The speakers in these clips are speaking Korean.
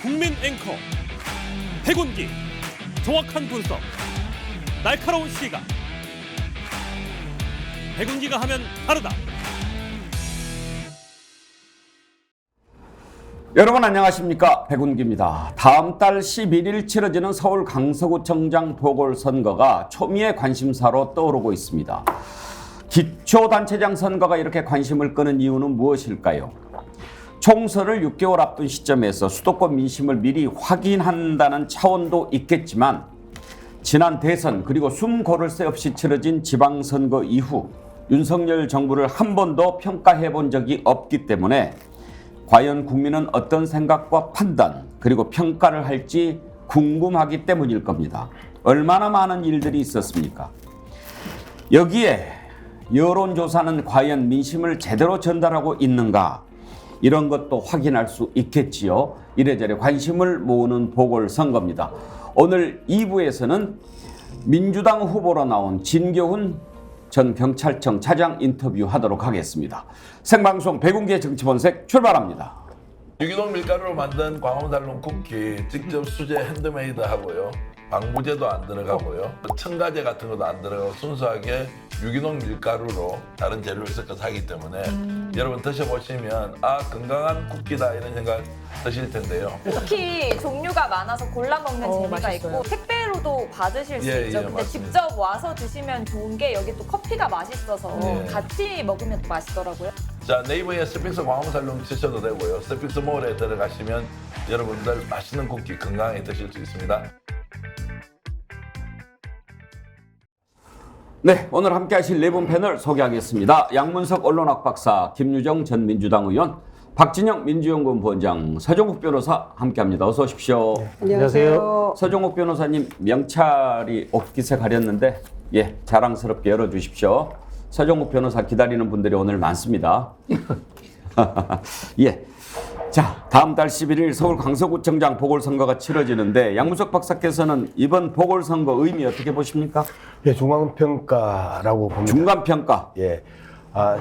국민 앵커 백운기, 정확한 분석, 날카로운 시각. 백운기가 하면 다르다. 여러분 안녕하십니까, 백운기입니다. 다음 달 11일 치러지는 서울 강서구청장 보궐선거가 초미의 관심사로 떠오르고 있습니다. 기초단체장 선거가 이렇게 관심을 끄는 이유는 무엇일까요? 총선을 6개월 앞둔 시점에서 수도권 민심을 미리 확인한다는 차원도 있겠지만, 지난 대선 그리고 숨 고를 새 없이 치러진 지방선거 이후 윤석열 정부를 한 번도 평가해 본 적이 없기 때문에 과연 국민은 어떤 생각과 판단 그리고 평가를 할지 궁금하기 때문일 겁니다. 얼마나 많은 일들이 있었습니까? 여기에 여론조사는 과연 민심을 제대로 전달하고 있는가, 이런 것도 확인할 수 있겠지요. 이래저래 관심을 모으는 보궐선거입니다. 오늘 2부에서는 민주당 후보로 나온 진교훈 전 경찰청 차장 인터뷰하도록 하겠습니다. 생방송 백운기의 정치본색 출발합니다. 유기농 밀가루로 만든 광화문달롱 쿠키 직접 수제 핸드메이드 하고요. 방부제도 안 들어가고요. 첨가제 같은 것도 안 들어가고 순수하게 유기농 밀가루로 다른 재료를 섞어서 하기 때문에 여러분 드셔보시면 아, 건강한 쿠키다 이런 생각 드실 텐데요. 쿠키 종류가 많아서 골라 먹는 재미가 맛있어요. 있고 택배로도 받으실 수 예, 있죠. 예, 근데 맞습니다. 직접 와서 드시면 좋은 게 여기 또 커피가 맛있어서 네. 같이 먹으면 또 맛있더라고요. 자, 네이버에 스픽스 광화문달롱 치셔도 되고요. 스픽스 몰에 들어가시면 여러분들 맛있는 쿠키 건강하게 드실 수 있습니다. 네, 오늘 함께 하실 네 분 패널 소개하겠습니다. 양문석 언론학 박사, 김유정 전 민주당 의원, 박진영 민주연구원 부원장, 서종욱 변호사 함께합니다. 어서 오십시오. 안녕하세요. 서종욱 변호사님 명찰이 옷깃에 가렸는데 자랑스럽게 열어주십시오. 서종욱 변호사 기다리는 분들이 오늘 많습니다. 자, 다음 달 11일 서울 강서구청장 보궐선거가 치러지는데 양문석 박사께서는 이번 보궐선거 의미 어떻게 보십니까? 예, 중간평가라고 봅니다. 중간평가. 예.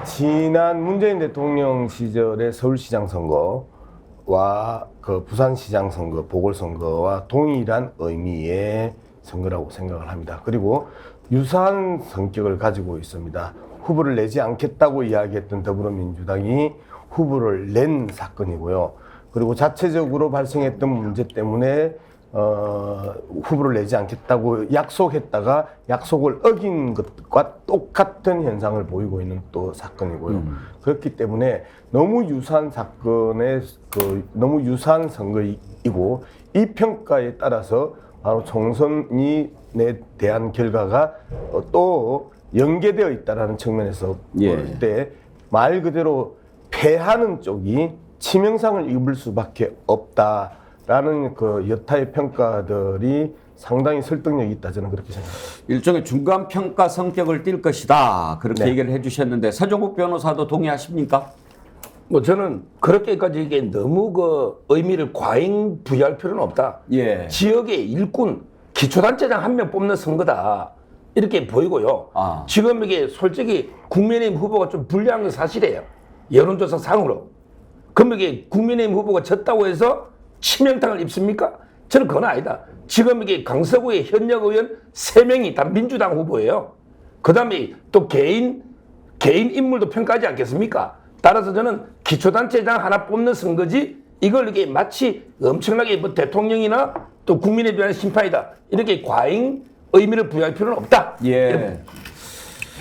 지난 문재인 대통령 시절의 서울시장 선거와 그 부산시장 선거, 보궐선거와 동일한 의미의 선거라고 생각을 합니다. 그리고 유사한 성격을 가지고 있습니다. 후보를 내지 않겠다고 이야기했던 더불어민주당이 후보를 낸 사건이고요. 그리고 자체적으로 발생했던 문제 때문에 후보를 내지 않겠다고 약속했다가 약속을 어긴 것과 똑같은 현상을 보이고 있는 또 사건이고요. 그렇기 때문에 너무 유사한 사건의 너무 유사한 선거이고, 이 평가에 따라서 바로 총선에 대한 결과가 또 연계되어 있다라는 측면에서 볼 때 말 그대로 패하는 쪽이 치명상을 입을 수밖에 없다라는 그 여타의 평가들이 상당히 설득력이 있다, 저는 그렇게 생각합니다. 일종의 중간평가 성격을 띌 것이다, 그렇게 얘기를 해주셨는데 서종욱 변호사도 동의하십니까? 뭐 저는 그렇게까지 이게 너무 그 의미를 과잉 부여할 필요는 없다. 예. 지역의 일꾼, 기초단체장 한 명 뽑는 선거다, 이렇게 보이고요. 지금 이게 솔직히 국민의힘 후보가 좀 불리한 건 사실이에요. 여론조사 상으로. 그럼 이게 국민의힘 후보가 졌다고 해서 치명상을 입습니까? 저는 그건 아니다. 지금 이게 강서구의 현역 의원 3명이 다 민주당 후보예요. 그 다음에 또 개인 인물도 평가하지 않겠습니까? 따라서 저는 기초단체장 하나 뽑는 선거지, 이걸 이게 마치 엄청나게 뭐 대통령이나 또 국민에 대한 심판이다, 이렇게 과잉 의미를 부여할 필요는 없다. 예.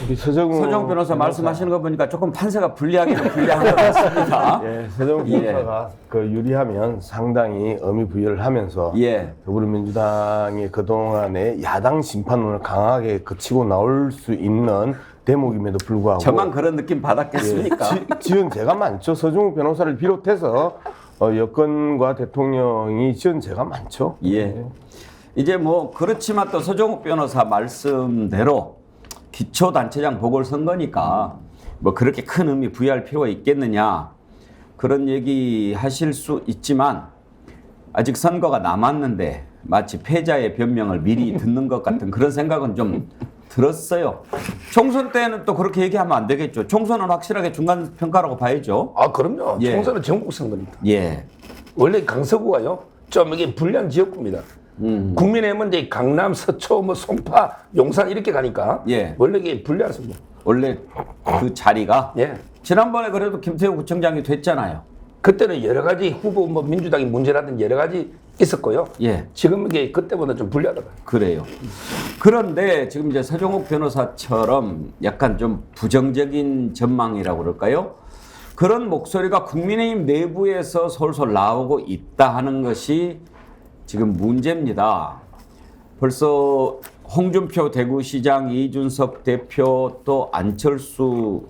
우리 서정욱 변호사 말씀하시는 거 보니까 조금 판세가 불리하기는 불리한 것 같습니다. 예, 서정욱 변호사가 그 유리하면 상당히 의미 부여를 하면서 더불어민주당이 그동안의 야당 심판론을 강하게 거치고 나올 수 있는 대목임에도 불구하고 저만 그런 느낌 받았겠습니까? 지은 죄가 많죠. 서정욱 변호사를 비롯해서 여권과 대통령이 지은 죄가 많죠. 예. 이제 뭐 그렇지만 또 서종욱 변호사 말씀대로 기초단체장 보궐선거니까 뭐 그렇게 큰 의미 부여할 필요가 있겠느냐, 그런 얘기 하실 수 있지만 아직 선거가 남았는데 마치 패자의 변명을 미리 듣는 것 같은 그런 생각은 좀 들었어요. 총선 때는 또 그렇게 얘기하면 안 되겠죠. 총선은 확실하게 중간평가라고 봐야죠. 그럼요. 총선은 전국 선거입니다. 예. 원래 강서구가요, 좀 이게 불리한 지역구입니다. 국민의힘은 이제 강남, 서초, 뭐 송파, 용산 이렇게 가니까 예. 원래 이게 불리하습니다. 원래 그 자리가 예. 지난번에 그래도 김태우 구청장이 됐잖아요. 그때는 여러 가지 후보 뭐 민주당의 문제라든지 여러 가지 있었고요. 예. 지금 이게 그때보다 좀 불리하더라고요. 그래요. 그런데 지금 이제 서정욱 변호사처럼 약간 좀 부정적인 전망이라고 그럴까요? 그런 목소리가 국민의힘 내부에서 솔솔 나오고 있다 하는 것이 지금 문제입니다. 벌써 홍준표 대구시장, 이준석 대표 또 안철수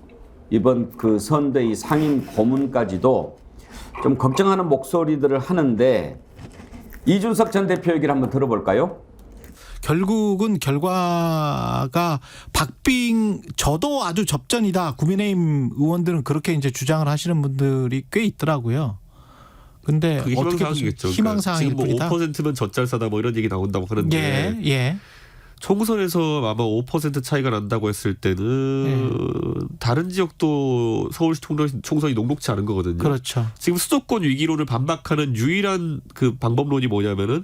이번 그 선대위 상임 고문까지도 좀 걱정하는 목소리들을 하는데 이준석 전 대표 얘기를 한번 들어볼까요? 결국은 결과가 저도 아주 접전이다. 국민의힘 의원들은 그렇게 이제 주장을 하시는 분들이 꽤 있더라고요. 근데 그게 어떻게 희망사항이겠죠. 희망사항일 지금 뭐 뿐이다. 5%면 젖잘싸다 뭐 이런 얘기 나온다고 하는데 예. 총선에서 아마 5% 차이가 난다고 했을 때는 다른 지역도 서울시 총선이 녹록지 않은 거거든요. 그렇죠. 지금 수도권 위기론을 반박하는 유일한 그 방법론이 뭐냐면은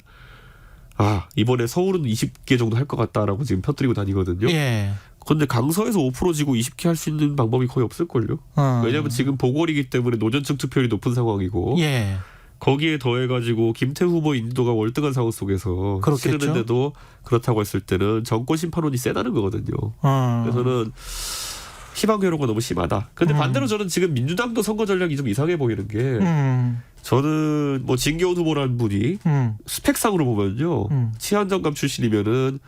이번에 서울은 20개 정도 할 것 같다라고 지금 펴뜨리고 다니거든요. 예. 그런데 강서에서 5% 지고 20개 할 수 있는 방법이 거의 없을걸요. 왜냐하면 지금 보궐이기 때문에 노전층 투표율이 높은 상황이고 예. 거기에 더해가지고 김태우 후보 인도가 월등한 상황 속에서 그렇겠죠. 치르는데도 그렇다고 했을 때는 정권 심판론이 세다는 거거든요. 그래서는 희망 회로가 너무 심하다. 그런데 반대로 저는 지금 민주당도 선거 전략이 좀 이상해 보이는 게 저는 뭐 진교훈 후보라는 분이 스펙상으로 보면요. 치안정감 출신이면은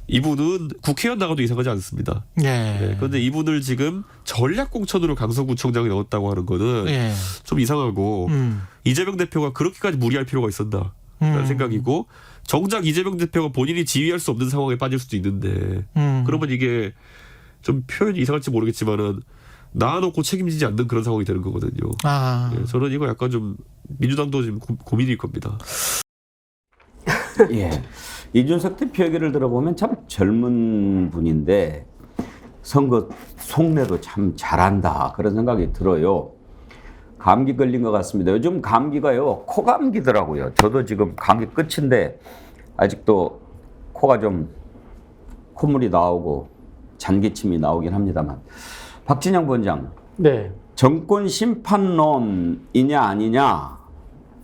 이분은 국회의원 나가도 이상하지 않습니다. 예. 네, 그런데 이분을 지금 전략공천으로 강서구청장에 넣었다고 하는 거는 예. 좀 이상하고 이재명 대표가 그렇게까지 무리할 필요가 있었나라는 생각이고 정작 이재명 대표가 본인이 지휘할 수 없는 상황에 빠질 수도 있는데 그러면 이게 좀 표현이 이상할지 모르겠지만은 놔놓고 책임지지 않는 그런 상황이 되는 거거든요. 네, 저는 이거 약간 좀 민주당도 지금 고민일 겁니다. 예. 이준석 대표 얘기를 들어보면 참 젊은 분인데 선거 속내도 참 잘한다 그런 생각이 들어요. 감기 걸린 것 같습니다. 요즘 감기가요 코감기더라고요. 저도 지금 감기 끝인데 아직도 코가 좀 콧물이 나오고 잔기침이 나오긴 합니다만 박진영 부원장 네. 정권 심판론이냐 아니냐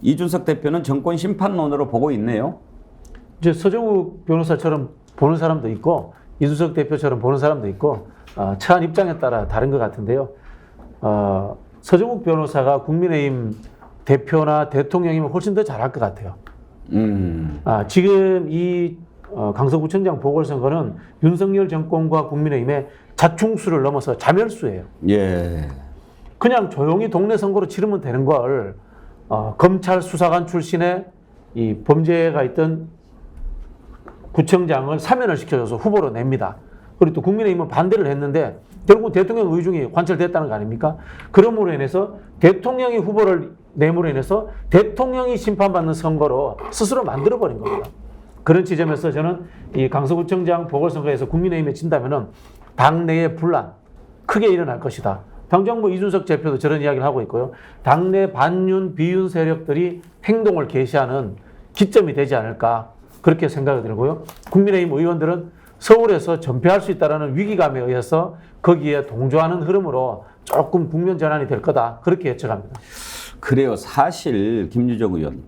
이준석 대표는 정권 심판론으로 보고 있네요. 이제 서정욱 변호사처럼 보는 사람도 있고 이준석 대표처럼 보는 사람도 있고 처한 입장에 따라 다른 것 같은데요. 서정욱 변호사가 국민의힘 대표나 대통령이면 훨씬 더 잘할 것 같아요. 지금 이 강서구청장 보궐선거는 윤석열 정권과 국민의힘의 자충수를 넘어서 자멸수예요. 예. 그냥 조용히 동네 선거로 치르면 되는 걸 검찰 수사관 출신의 이 범죄가 있던 구청장을 사면을 시켜줘서 후보로 냅니다. 그리고 또 국민의힘은 반대를 했는데 결국 대통령 의중이 관철됐다는 거 아닙니까? 그러므로 인해서 대통령이 후보를 내므로 인해서 대통령이 심판받는 선거로 스스로 만들어버린 겁니다. 그런 지점에서 저는 이 강서구청장 보궐선거에서 국민의힘에 진다면은 당내의 분란 크게 일어날 것이다. 당장 뭐 이준석 대표도 저런 이야기를 하고 있고요. 당내 반윤, 비윤 세력들이 행동을 개시하는 기점이 되지 않을까 그렇게 생각이 들고요. 국민의힘 의원들은 서울에서 전패할 수 있다는 위기감에 의해서 거기에 동조하는 흐름으로 조금 국면 전환이 될 거다 그렇게 예측합니다. 그래요. 사실 김유정 의원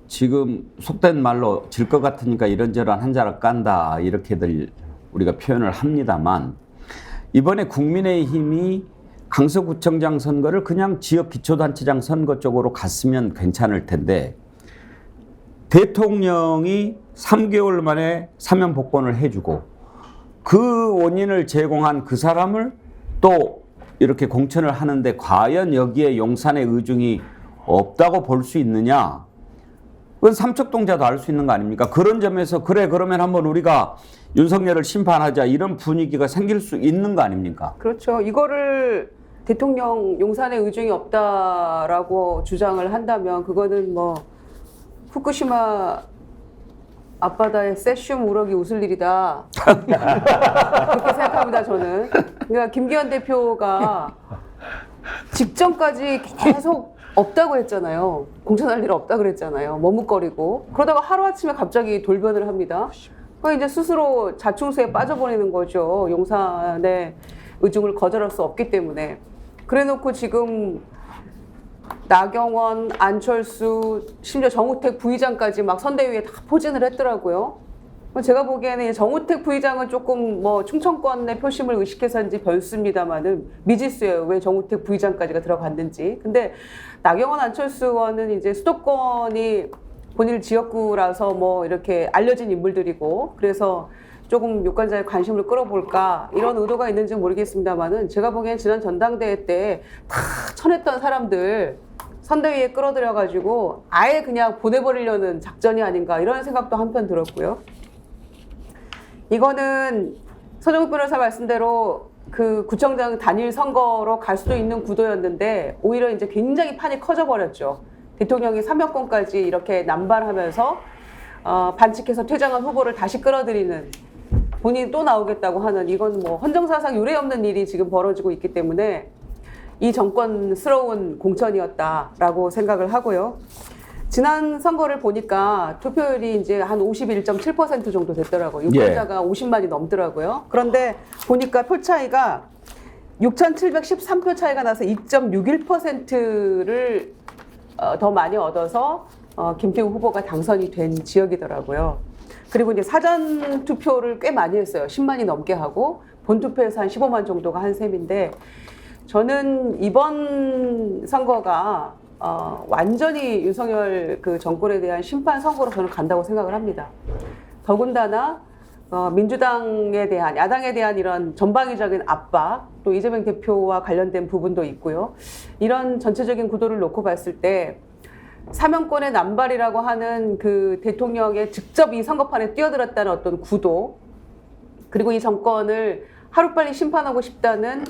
지금 속된 말로 질 것 같으니까 이런저런 한 자락 깐다 이렇게들 우리가 표현을 합니다만 이번에 국민의힘이 강서구청장 선거를 그냥 지역 기초단체장 선거 쪽으로 갔으면 괜찮을 텐데 대통령이 3개월 만에 사면 복권을 해주고 그 원인을 제공한 그 사람을 또 이렇게 공천을 하는데 과연 여기에 용산의 의중이 없다고 볼 수 있느냐? 그건 삼척동자도 알 수 있는 거 아닙니까? 그런 점에서 그래 그러면 한번 우리가 윤석열을 심판하자 이런 분위기가 생길 수 있는 거 아닙니까? 그렇죠. 이거를 대통령 용산에 의중이 없다라고 주장을 한다면 그거는 뭐 후쿠시마 앞바다에 세슘 우럭이 웃을 일이다. 그렇게 생각합니다, 저는. 그러니까 김기현 대표가 직전까지 계속 없다고 했잖아요. 공천할 일 없다 그랬잖아요. 머뭇거리고 그러다가 하루아침에 갑자기 돌변을 합니다. 그러니까 이제 스스로 자충수에 빠져버리는 거죠. 용산의 의중을 거절할 수 없기 때문에. 그래놓고 지금 나경원, 안철수, 심지어 정우택 부의장까지 막 선대위에 다 포진을 했더라고요. 제가 보기에는 정우택 부의장은 조금 뭐 충청권의 표심을 의식해서인지 별수입니다만은 미지수예요. 왜 정우택 부의장까지가 들어갔는지. 근데 나경원, 안철수 의원은 이제 수도권이 본인 지역구라서 뭐 이렇게 알려진 인물들이고 그래서 조금 유권자의 관심을 끌어볼까 이런 의도가 있는지 모르겠습니다만은 제가 보기엔 지난 전당대회 때 다 쳐냈던 사람들 선대위에 끌어들여가지고 아예 그냥 보내버리려는 작전이 아닌가 이런 생각도 한편 들었고요. 이거는 서정욱 변호사 말씀대로 그 구청장 단일 선거로 갈 수도 있는 구도였는데 오히려 이제 굉장히 판이 커져버렸죠. 대통령이 사면권까지 이렇게 남발하면서 반칙해서 퇴장한 후보를 다시 끌어들이는 본인이 또 나오겠다고 하는 이건 뭐 헌정사상 유례 없는 일이 지금 벌어지고 있기 때문에 이 정권스러운 공천이었다라고 생각을 하고요. 지난 선거를 보니까 투표율이 이제 한 51.7% 정도 됐더라고요. 유권자가 50만이 넘더라고요. 그런데 보니까 표 차이가 6,713표 차이가 나서 2.61%를 더 많이 얻어서 김태우 후보가 당선이 된 지역이더라고요. 그리고 이제 사전 투표를 꽤 많이 했어요. 10만이 넘게 하고 본 투표에서 한 15만 정도가 한 셈인데 저는 이번 선거가 완전히 윤석열 그 정권에 대한 심판 선거로 저는 간다고 생각을 합니다. 더군다나 민주당에 대한 야당에 대한 이런 전방위적인 압박 또 이재명 대표와 관련된 부분도 있고요. 이런 전체적인 구도를 놓고 봤을 때 사면권의 남발이라고 하는 그 대통령의 직접 이 선거판에 뛰어들었다는 어떤 구도 그리고 이 정권을 하루빨리 심판하고 싶다는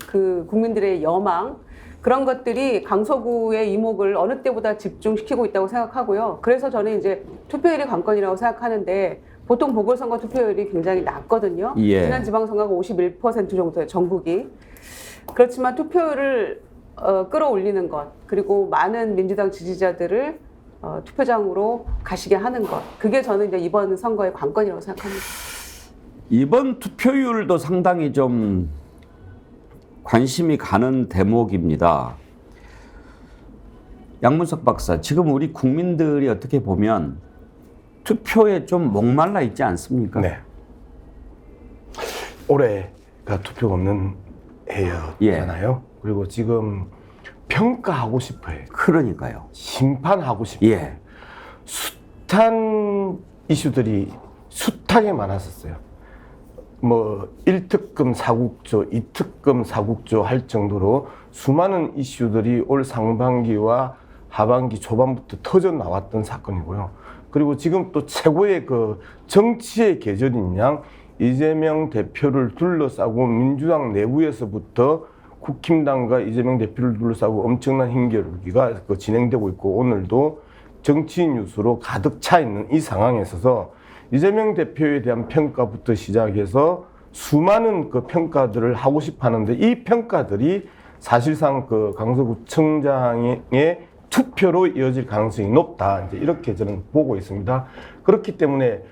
그 국민들의 여망 그런 것들이 강서구의 이목을 어느 때보다 집중시키고 있다고 생각하고요. 그래서 저는 이제 투표율이 관건이라고 생각하는데 보통 보궐선거 투표율이 굉장히 낮거든요. 예. 지난 지방선거가 51% 정도예요, 전국이. 그렇지만 투표율을 끌어올리는 것 그리고 많은 민주당 지지자들을 투표장으로 가시게 하는 것 그게 저는 이제 이번 선거의 관건이라고 생각합니다. 이번 투표율도 상당히 좀 관심이 가는 대목입니다. 양문석 박사, 지금 우리 국민들이 어떻게 보면 투표에 좀 목말라 있지 않습니까? 네. 올해가 투표가 없는 해였잖아요. 예. 그리고 지금 평가하고 싶어요. 그러니까요. 심판하고 싶어요. 예. 숱한 이슈들이 숱하게 많았었어요. 뭐 1특검 4국조, 2특검 4국조 할 정도로 수많은 이슈들이 올 상반기와 하반기 초반부터 터져 나왔던 사건이고요. 그리고 지금 또 최고의 그 정치의 계절인 양 이재명 대표를 둘러싸고 민주당 내부에서부터 국힘당과 이재명 대표를 둘러싸고 엄청난 힘겨루기가 진행되고 있고 오늘도 정치 뉴스로 가득 차 있는 이 상황에 있어서 이재명 대표에 대한 평가부터 시작해서 수많은 그 평가들을 하고 싶어 하는데 이 평가들이 사실상 그 강서구청장의 투표로 이어질 가능성이 높다. 이제 이렇게 저는 보고 있습니다. 그렇기 때문에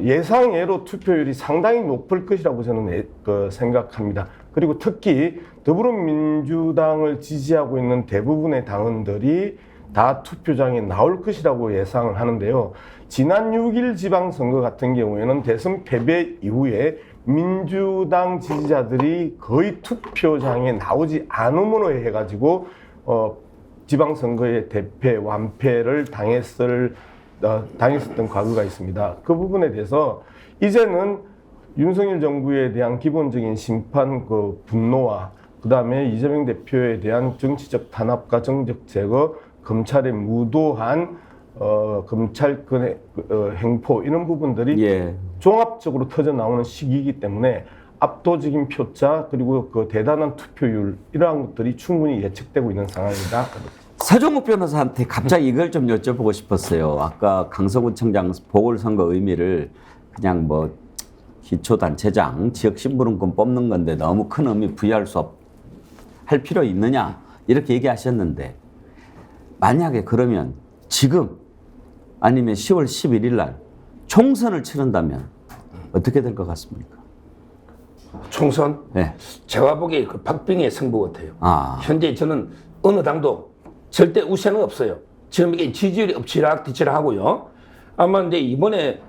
예상외로 투표율이 상당히 높을 것이라고 저는 생각합니다. 그리고 특히 더불어민주당을 지지하고 있는 대부분의 당원들이 다 투표장에 나올 것이라고 예상을 하는데요. 지난 6일 지방선거 같은 경우에는 대선 패배 이후에 민주당 지지자들이 거의 투표장에 나오지 않음으로 해가지고 지방선거의 대패, 완패를 당했었던 과거가 있습니다. 그 부분에 대해서 이제는 윤석열 정부에 대한 기본적인 심판, 그 분노와 그 다음에 이재명 대표에 대한 정치적 탄압과 정적 제거, 검찰의 무도한 검찰권의 행포 이런 부분들이 종합적으로 터져 나오는 시기이기 때문에 압도적인 표차 그리고 그 대단한 투표율 이러한 것들이 충분히 예측되고 있는 상황입니다. 서정욱 변호사한테 갑자기 이걸 좀 여쭤보고 싶었어요. 아까 강서구청장 보궐선거 의미를 그냥 뭐 기초단체장, 지역신분권 뽑는 건데 너무 큰 의미 부여할 수 할 필요 있느냐 이렇게 얘기하셨는데 만약에 그러면 지금 아니면 10월 11일 날 총선을 치른다면 어떻게 될 것 같습니까? 총선? 네. 제가 보기에 그 박빙의 승부 같아요. 아. 현재 저는 어느 당도 절대 우세는 없어요. 지금 이게 지지율이 엎치락뒤치락 하고요. 아마 근데 이번에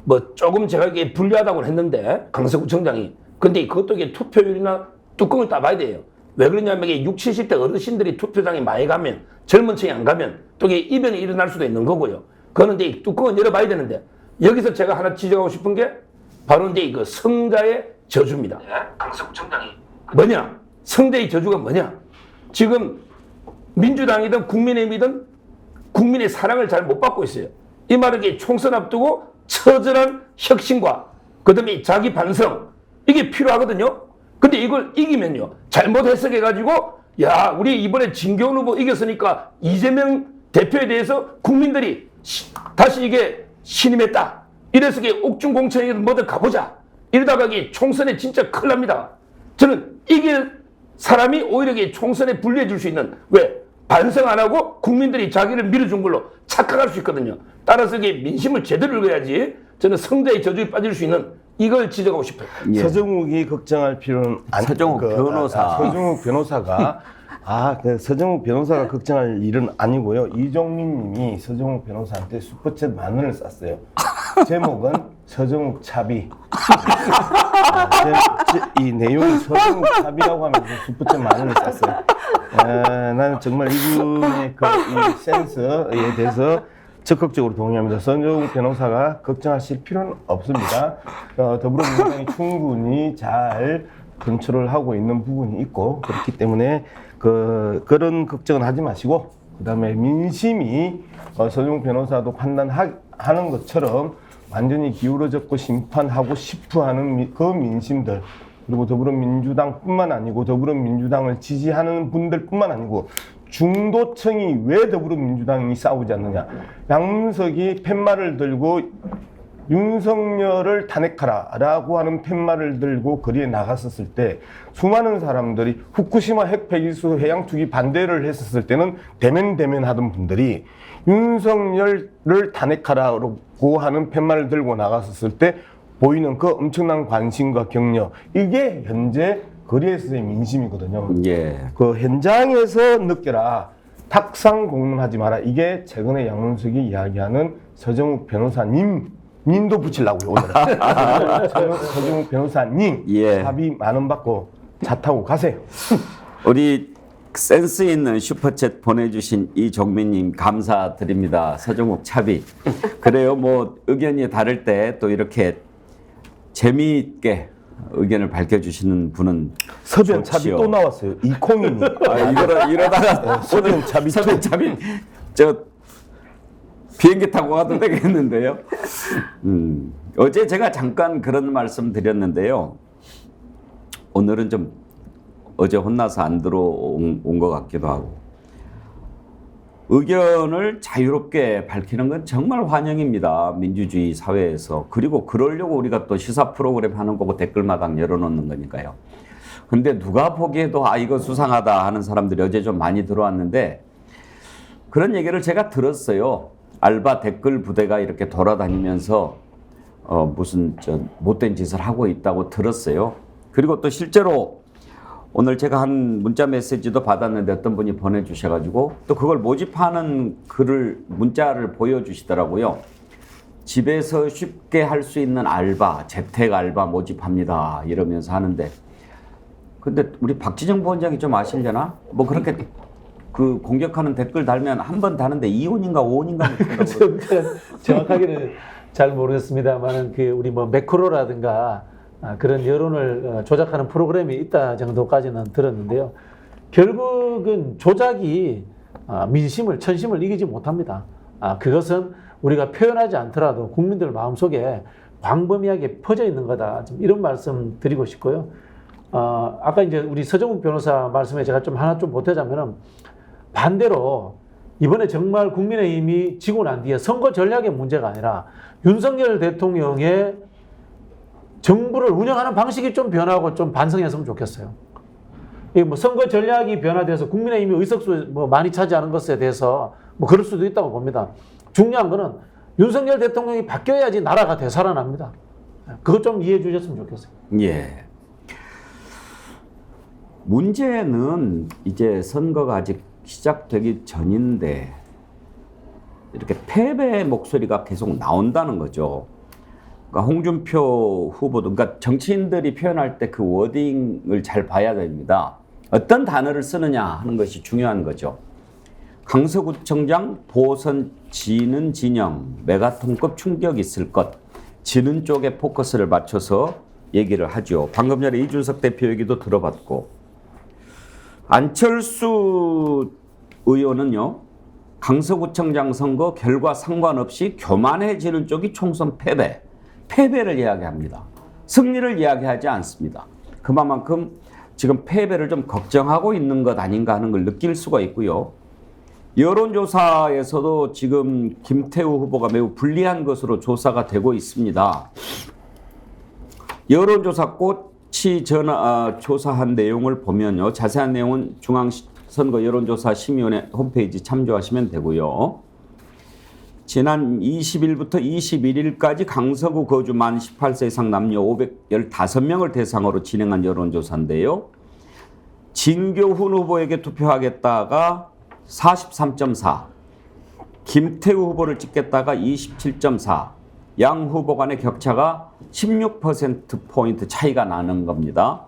뭐 조금 제가 이게 불리하다고 했는데 강서구청장이 근데 그것도 이게 투표율이나 뚜껑을 따봐야 돼요. 왜 그러냐면 이게 60, 70대 어르신들이 투표장에 많이 가면 젊은 층이 안 가면 또 이게 이변이 일어날 수도 있는 거고요. 그거는 이제 이 뚜껑을 열어봐야 되는데 여기서 제가 하나 지적하고 싶은 게 바로 이제 그 성자의 저주입니다. 강서구청장이 뭐냐? 성자의 저주가 뭐냐? 지금 민주당이든 국민의힘이든 국민의 사랑을 잘 못 받고 있어요. 이 말은 이게 총선 앞두고 처절한 혁신과 그다음에 자기 반성 이게 필요하거든요. 근데 이걸 이기면요 잘못 해석해가지고 야 우리 이번에 진경훈 후보 이겼으니까 이재명 대표에 대해서 국민들이 다시 이게 신임했다. 이래서 이게 옥중공천에 뭐든 가보자. 이러다가 이게 총선에 진짜 큰일 납니다. 저는 이길 사람이 오히려 이게 총선에 불리해 줄 수 있는 왜 반성 안 하고 국민들이 자기를 밀어준 걸로 착각할 수 있거든요. 따라서 이게 민심을 제대로 읽어야지 저는 성자의 저주에 빠질 수 있는 이걸 지적하고 싶어요. 예. 서정욱이 걱정할 필요는 서정욱 변호사. 서정욱 변호사가 서정욱 변호사가 걱정할 일은 아니고요. 이종민 님이 서정욱 변호사한테 슈퍼챗 10,000원을 쐈어요. 제목은 서정욱 차비. 이 내용이 서정욱 차비라고 하면서 슈퍼챗 10,000원을 쐈어요. 나는 정말 이분의 이 센스에 대해서 적극적으로 동의합니다. 서정욱 변호사가 걱정하실 필요는 없습니다. 더불어민주당이 충분히 잘 컨트롤을 하고 있는 부분이 있고 그렇기 때문에 그런 걱정은 하지 마시고 그다음에 민심이 서정욱 변호사도 판단하는 것처럼 완전히 기울어졌고 심판하고 싶어하는 그 민심들 그리고 더불어민주당뿐만 아니고 더불어민주당을 지지하는 분들뿐만 아니고 중도층이 왜 더불어민주당이 싸우지 않느냐. 양문석이 팻말을 들고 윤석열을 탄핵하라라고 하는 팻말을 들고 거리에 나갔었을 때 수많은 사람들이 후쿠시마 핵 폐기수 해양 투기 반대를 했었을 때는 대면 하던 분들이 윤석열을 탄핵하라고 하는 팻말을 들고 나갔었을 때 보이는 그 엄청난 관심과 격려 이게 현재 거리에서의 민심이거든요. 예. 그 현장에서 느껴라. 탁상 공론하지 마라. 이게 최근에 양문석이 이야기하는 서정욱 변호사님 님도 붙이려고요 오늘은. 서정욱 변호사님 예. 합의 10,000원 받고 차 타고 가세요. 우리 센스 있는 슈퍼챗 보내주신 이종민님 감사드립니다. 서정욱 차비. 그래요. 뭐 의견이 다를 때 또 이렇게 재미있게 의견을 밝혀주시는 분은 서변 차비 또 나왔어요. 이콩이니. 이러다가 서변 차비 서변 차비 저 비행기 타고 가도 되겠는데요. 어제 제가 잠깐 그런 말씀 드렸는데요. 오늘은 좀 어제 혼나서 안 들어온 것 같기도 하고 의견을 자유롭게 밝히는 건 정말 환영입니다. 민주주의 사회에서. 그리고 그러려고 우리가 또 시사 프로그램 하는 거고 댓글마당 열어놓는 거니까요. 근데 누가 보기에도 이거 수상하다 하는 사람들이 어제 좀 많이 들어왔는데 그런 얘기를 제가 들었어요. 알바 댓글 부대가 이렇게 돌아다니면서 무슨 못된 짓을 하고 있다고 들었어요. 그리고 또 실제로 오늘 제가 한 문자 메시지도 받았는데 어떤 분이 보내주셔가지고 또 그걸 모집하는 문자를 보여주시더라고요. 집에서 쉽게 할 수 있는 알바, 재택 알바 모집합니다. 이러면서 하는데 근데 우리 박지정 부원장이 좀 아시려나? 뭐 그렇게 그 공격하는 댓글 달면 한 번 다는데 2혼인가 5혼인가 정확하게는 잘 모르겠습니다만은 우리 뭐 매크로라든가 그런 여론을 조작하는 프로그램이 있다 정도까지는 들었는데요. 결국은 조작이 민심을 천심을 이기지 못합니다. 그것은 우리가 표현하지 않더라도 국민들 마음속에 광범위하게 퍼져 있는 거다. 이런 말씀 드리고 싶고요. 아까 이제 우리 서정욱 변호사 말씀에 제가 하나 보태자면은 반대로 이번에 정말 국민의힘이 지고 난 뒤에 선거 전략의 문제가 아니라 윤석열 대통령의 정부를 운영하는 방식이 좀 변하고 좀 반성했으면 좋겠어요. 이 뭐 선거 전략이 변화돼서 국민의힘이 의석수 뭐 많이 차지하는 것에 대해서 뭐 그럴 수도 있다고 봅니다. 중요한 거는 윤석열 대통령이 바뀌어야지 나라가 되살아납니다. 그것 좀 이해해 주셨으면 좋겠어요. 예. 문제는 이제 선거가 아직 시작되기 전인데 이렇게 패배의 목소리가 계속 나온다는 거죠. 그러니까 홍준표 후보도, 그러니까 정치인들이 표현할 때 그 워딩을 잘 봐야 됩니다. 어떤 단어를 쓰느냐 하는 것이 중요한 거죠. 강서구청장 보선 지는 진영 메가톤급 충격이 있을 것. 지는 쪽에 포커스를 맞춰서 얘기를 하죠. 방금 전에 이준석 대표 얘기도 들어봤고, 안철수 의원은요, 강서구청장 선거 결과 상관없이 교만해지는 쪽이 총선 패배를 이야기합니다. 승리를 이야기하지 않습니다. 그만큼 지금 패배를 좀 걱정하고 있는 것 아닌가 하는 걸 느낄 수가 있고요. 여론조사에서도 지금 김태우 후보가 매우 불리한 것으로 조사가 되고 있습니다. 여론조사 꽃이 조사한 내용을 보면요. 자세한 내용은 중앙선거 여론조사 심의위원회 홈페이지 참조하시면 되고요. 지난 20일부터 21일까지 강서구 거주 만 18세 이상 남녀 515명을 대상으로 진행한 여론조사인데요. 진교훈 후보에게 투표하겠다가 43.4, 김태우 후보를 찍겠다가 27.4, 양 후보 간의 격차가 16%포인트 차이가 나는 겁니다.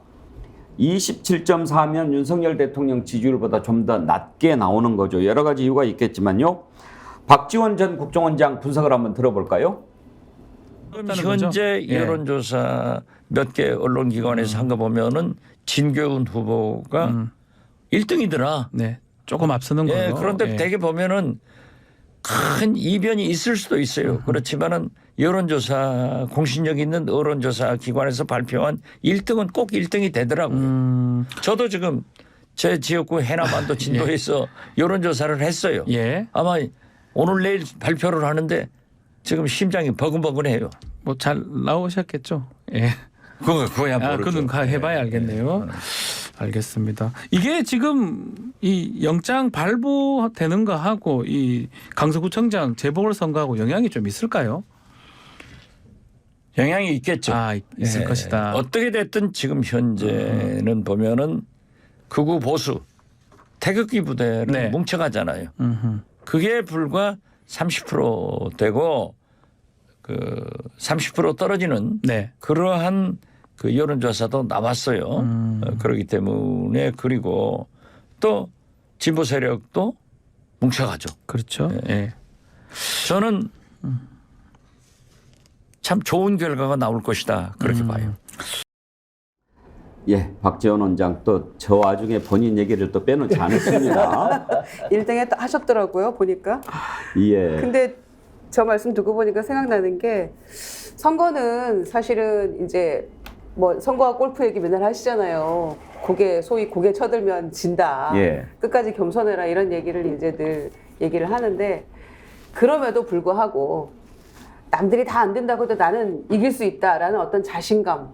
27.4면 윤석열 대통령 지지율보다 좀 더 낮게 나오는 거죠. 여러 가지 이유가 있겠지만요. 박지원 전 국정원장 분석을 한번 들어볼까요? 현재 여론조사 몇 개 언론기관에서 한 거 보면은 진교훈 후보가 1등이더라. 네, 조금 앞서는 거예요. 그런데 대개 보면은 큰 이변이 있을 수도 있어요. 그렇지만은 여론조사 공신력 있는 여론조사 기관에서 발표한 1등은 꼭 1등이 되더라고요. 저도 지금 제 지역구 해남반도 진도에서 여론조사를 했어요. 아마 오늘 내일 발표를 하는데 지금 심장이 버근버근해요. 뭐 잘 나오셨겠죠. 그거야 모르죠. 그건 해봐야 알겠네요. 알겠습니다. 이게 지금 이 영장 발부되는 거 하고 이 강서구청장 재보궐선거하고 영향이 좀 있을까요? 영향이 있겠죠. 있을 것이다. 어떻게 됐든 지금 현재는 보면은 극우 보수 태극기 부대를 뭉쳐가잖아요. 그게 불과 30% 되고 그 30% 떨어지는 그러한 그 여론조사도 나왔어요. 그렇기 때문에 그리고 또 진보 세력도 뭉쳐가죠. 그렇죠. 저는 참 좋은 결과가 나올 것이다 그렇게 봐요. 예, 박지원 원장 또 저 와중에 본인 얘기를 또 빼놓지 않았습니다. 1등 하셨더라고요, 보니까. 예. 근데 저 말씀 듣고 보니까 생각나는 게 선거는 사실은 이제 뭐 선거와 골프 얘기 맨날 하시잖아요. 소위 고개 쳐들면 진다. 끝까지 겸손해라 이런 얘기를 이제 늘 얘기를 하는데 그럼에도 불구하고 남들이 다 안 된다고 해도 나는 이길 수 있다라는 어떤 자신감,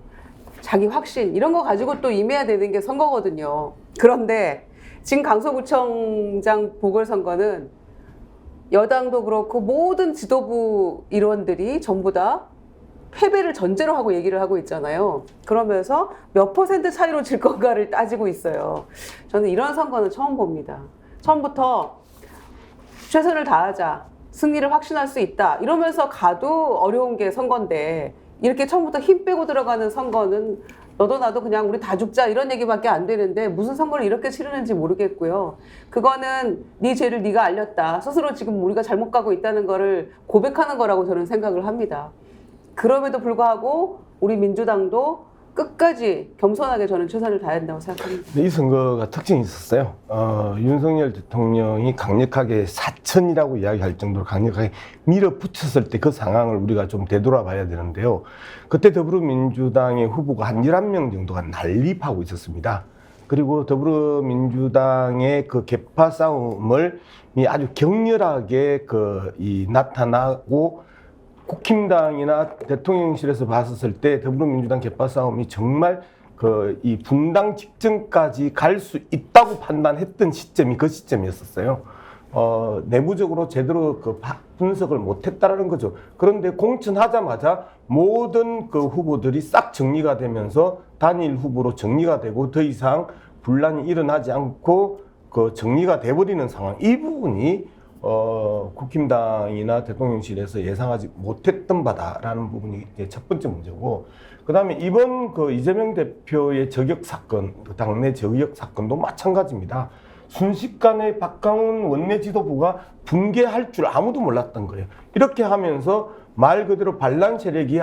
자기 확신 이런 거 가지고 또 임해야 되는 게 선거거든요. 그런데 지금 강서구청장 보궐선거는 여당도 그렇고 모든 지도부 일원들이 전부 다 패배를 전제로 하고 얘기를 하고 있잖아요. 그러면서 몇 % 차이로 질 건가를 따지고 있어요. 저는 이런 선거는 처음 봅니다. 처음부터 최선을 다하자, 승리를 확신할 수 있다 이러면서 가도 어려운 게 선거인데 이렇게 처음부터 힘 빼고 들어가는 선거는 너도 나도 그냥 우리 다 죽자 이런 얘기밖에 안 되는데 무슨 선거를 이렇게 치르는지 모르겠고요. 그거는 네 죄를 네가 알렸다. 스스로 지금 우리가 잘못 가고 있다는 거를 고백하는 거라고 저는 생각을 합니다. 그럼에도 불구하고 우리 민주당도 끝까지 겸손하게 저는 최선을 다해야 된다고 생각합니다. 이 선거가 특징이 있었어요. 윤석열 대통령이 강력하게 사천이라고 이야기할 정도로 강력하게 밀어붙였을 때 그 상황을 우리가 좀 되돌아봐야 되는데요. 그때 더불어민주당의 후보가 한 11명 정도가 난립하고 있었습니다. 그리고 더불어민주당의 그 계파 싸움을 아주 격렬하게 나타나고 국힘당이나 대통령실에서 봤었을 때 더불어민주당 계파 싸움이 정말 이 분당 직전까지 갈 수 있다고 판단했던 시점이 그 시점이었었어요. 내부적으로 제대로 분석을 못했다라는 거죠. 그런데 공천하자마자 모든 그 후보들이 싹 정리가 되면서 단일 후보로 정리가 되고 더 이상 분란이 일어나지 않고 정리가 돼버리는 상황. 이 부분이 국힘당이나 대통령실에서 예상하지 못했던 바다라는 부분이 이제 첫 번째 문제고, 그 다음에 이번 이재명 대표의 저격 사건, 당내 저격 사건도 마찬가지입니다. 순식간에 박강훈 원내 지도부가 붕괴할 줄 아무도 몰랐던 거예요. 이렇게 하면서 말 그대로 반란 세력이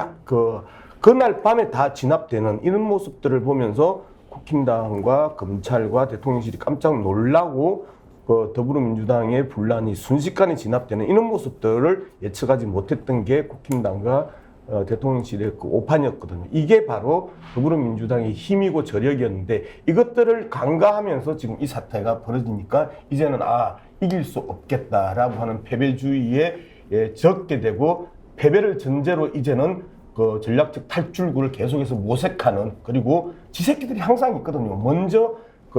그날 밤에 다 진압되는 이런 모습들을 보면서 국힘당과 검찰과 대통령실이 깜짝 놀라고 더불어민주당의 분란이 순식간에 진압되는 이런 모습들을 예측하지 못했던 게 국힘당과 대통령실의 오판이었거든요. 이게 바로 더불어민주당의 힘이고 저력이었는데 이것들을 간과하면서 지금 이 사태가 벌어지니까 이제는 이길 수 없겠다라고 하는 패배주의에 적게 되고, 패배를 전제로 이제는 전략적 탈출구를 계속해서 모색하는, 그리고 지새끼들이 항상 있거든요. 먼저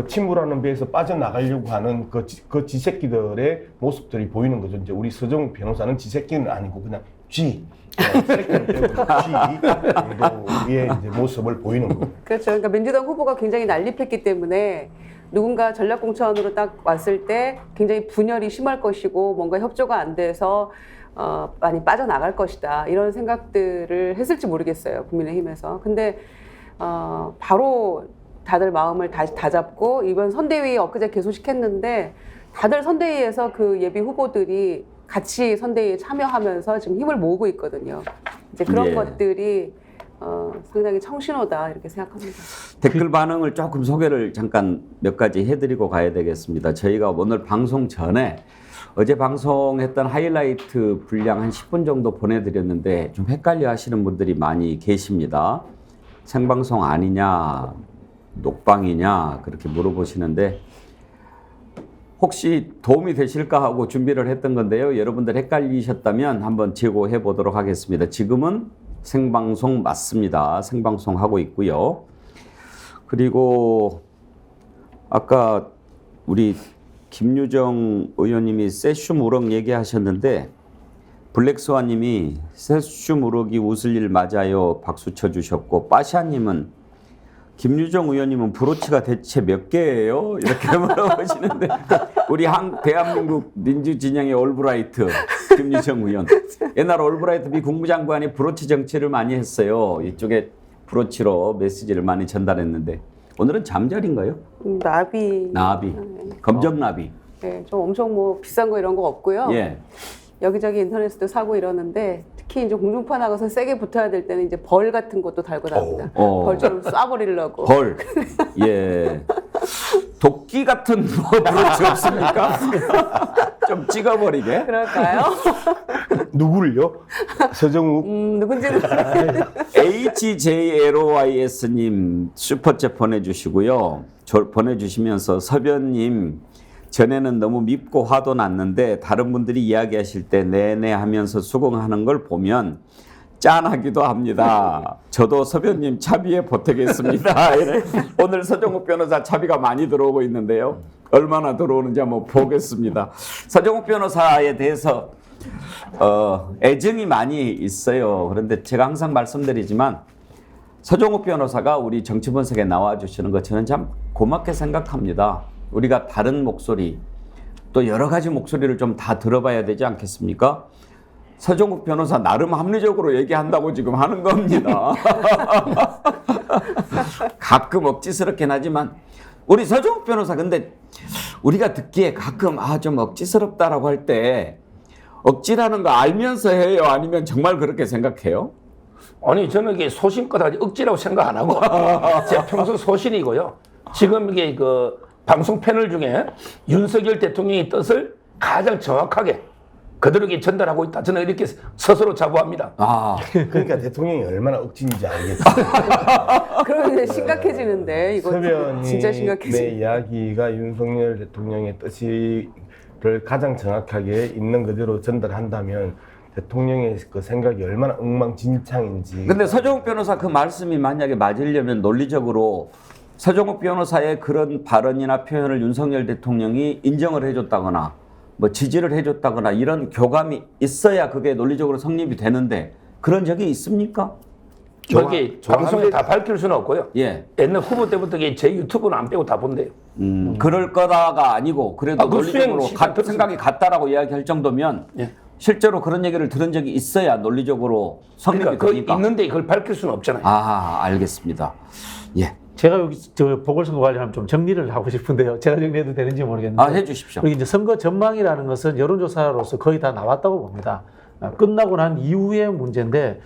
침몰하는 배에서 빠져나가려고 하는 그 지새끼들의 모습들이 보이는 거죠. 이제 우리 서정욱 변호사는 지새끼는 아니고 그냥 새끼를 빼고 정도의 이제 모습을 보이는 거예요. 그렇죠. 그러니까 민주당 후보가 굉장히 난립했기 때문에 누군가 전략공천으로 딱 왔을 때 굉장히 분열이 심할 것이고 뭔가 협조가 안 돼서 많이 빠져나갈 것이다, 이런 생각들을 했을지 모르겠어요, 국민의힘에서. 근데 바로 다들 마음을 다시 다잡고 이번 선대위 엊그제 개소식했는데 다들 선대위에서 그 예비 후보들이 같이 선대위에 참여하면서 지금 힘을 모으고 있거든요. 이제 그런 것들이 상당히 청신호다, 이렇게 생각합니다. 댓글 반응을 조금 소개를 잠깐 몇 가지 해드리고 가야 되겠습니다. 저희가 오늘 방송 전에 어제 방송했던 하이라이트 분량 한 10분 정도 보내드렸는데 좀 헷갈려 하시는 분들이 많이 계십니다. 생방송 아니냐, 녹방이냐 그렇게 물어보시는데 혹시 도움이 되실까 하고 준비를 했던 건데요. 여러분들 헷갈리셨다면 한번 제고해 보도록 하겠습니다. 지금은 생방송 맞습니다. 생방송 하고 있고요. 그리고 아까 우리 김유정 의원님이 세슘 우럭 얘기하셨는데 블랙스완님이 세슘 우럭이 웃을 일 맞아요 박수 쳐주셨고, 빠샤님은 김유정 의원님은 브로치가 대체 몇 개예요? 이렇게 물어보시는데 우리 대한민국 민주진영의 올브라이트 김유정 의원, 옛날 올브라이트 미 국무장관이 브로치 정치를 많이 했어요. 이쪽에 브로치로 메시지를 많이 전달했는데 오늘은 잠자리인가요? 나비. 검정 나비. 네, 좀 엄청 비싼 거 이런 거 없고요. 예. 여기저기 인터넷에도 사고 이러는데 특히 이제 공중파 나가서 세게 붙어야 될 때는 이제 벌 같은 것도 달고 다닙니다. 벌처럼 쏴버리려고. 벌. 예. 도끼 같은 브로치 없습니까? 좀 찍어버리게. 그럴까요? 누구를요? 서정욱? 누군지는. HJLOYS님 슈퍼챗 보내주시고요. 보내주시면서 서변님, 전에는 너무 밉고 화도 났는데 다른 분들이 이야기하실 때 네네 하면서 수긍하는 걸 보면 짠하기도 합니다. 저도 서변님 차비에 보태겠습니다. 오늘 서정욱 변호사 차비가 많이 들어오고 있는데요. 얼마나 들어오는지 한번 보겠습니다. 서정욱 변호사에 대해서 애정이 많이 있어요. 그런데 제가 항상 말씀드리지만 서정욱 변호사가 우리 정치분석에 나와주시는 거 저는 참 고맙게 생각합니다. 우리가 다른 목소리, 또 여러 가지 목소리를 좀 다 들어봐야 되지 않겠습니까? 서정욱 변호사 나름 합리적으로 얘기한다고 지금 하는 겁니다. 가끔 억지스럽긴 하지만 우리 서정욱 변호사, 근데 우리가 듣기에 가끔 좀 억지스럽다라고 할 때 억지라는 거 알면서 해요? 아니면 정말 그렇게 생각해요? 아니, 저는 이게 소신껏 하지 억지라고 생각 안 하고 제 평소 소신이고요. 지금 이게 방송 패널 중에 윤석열 대통령의 뜻을 가장 정확하게 그들에게 전달하고 있다. 저는 이렇게 스스로 자부합니다. 그러니까 대통령이 얼마나 억지인지 알겠죠. 그러면 이제 심각해지는데 이거 진짜 심각해지. 내 이야기가 윤석열 대통령의 뜻을 가장 정확하게 있는 그대로 전달한다면 대통령의 그 생각이 얼마나 엉망진창인지. 근데 서정욱 변호사 그 말씀이 만약에 맞으려면 논리적으로 서정욱 변호사의 그런 발언이나 표현을 윤석열 대통령이 인정을 해줬다거나 뭐 지지를 해줬다거나 이런 교감이 있어야 그게 논리적으로 성립이 되는데 그런 적이 있습니까? 저기 방송에 다 밝힐 수는 없고요. 예. 옛날 후보 때부터 제 유튜브는 안 빼고 다 본대요. 그럴 거다가 아니고 그래도 논리적으로 생각이 같다라고 이야기할 정도면 실제로 그런 얘기를 들은 적이 있어야 논리적으로 성립이 되니까. 있는데 그걸 밝힐 수는 없잖아요. 아, 알겠습니다. 예. 제가 여기 저 보궐선거 관련하면 좀 정리를 하고 싶은데요. 제가 정리해도 되는지 모르겠는데. 해주십시오. 그리고 이제 선거 전망이라는 것은 여론조사로서 거의 다 나왔다고 봅니다. 끝나고 난 이후의 문제인데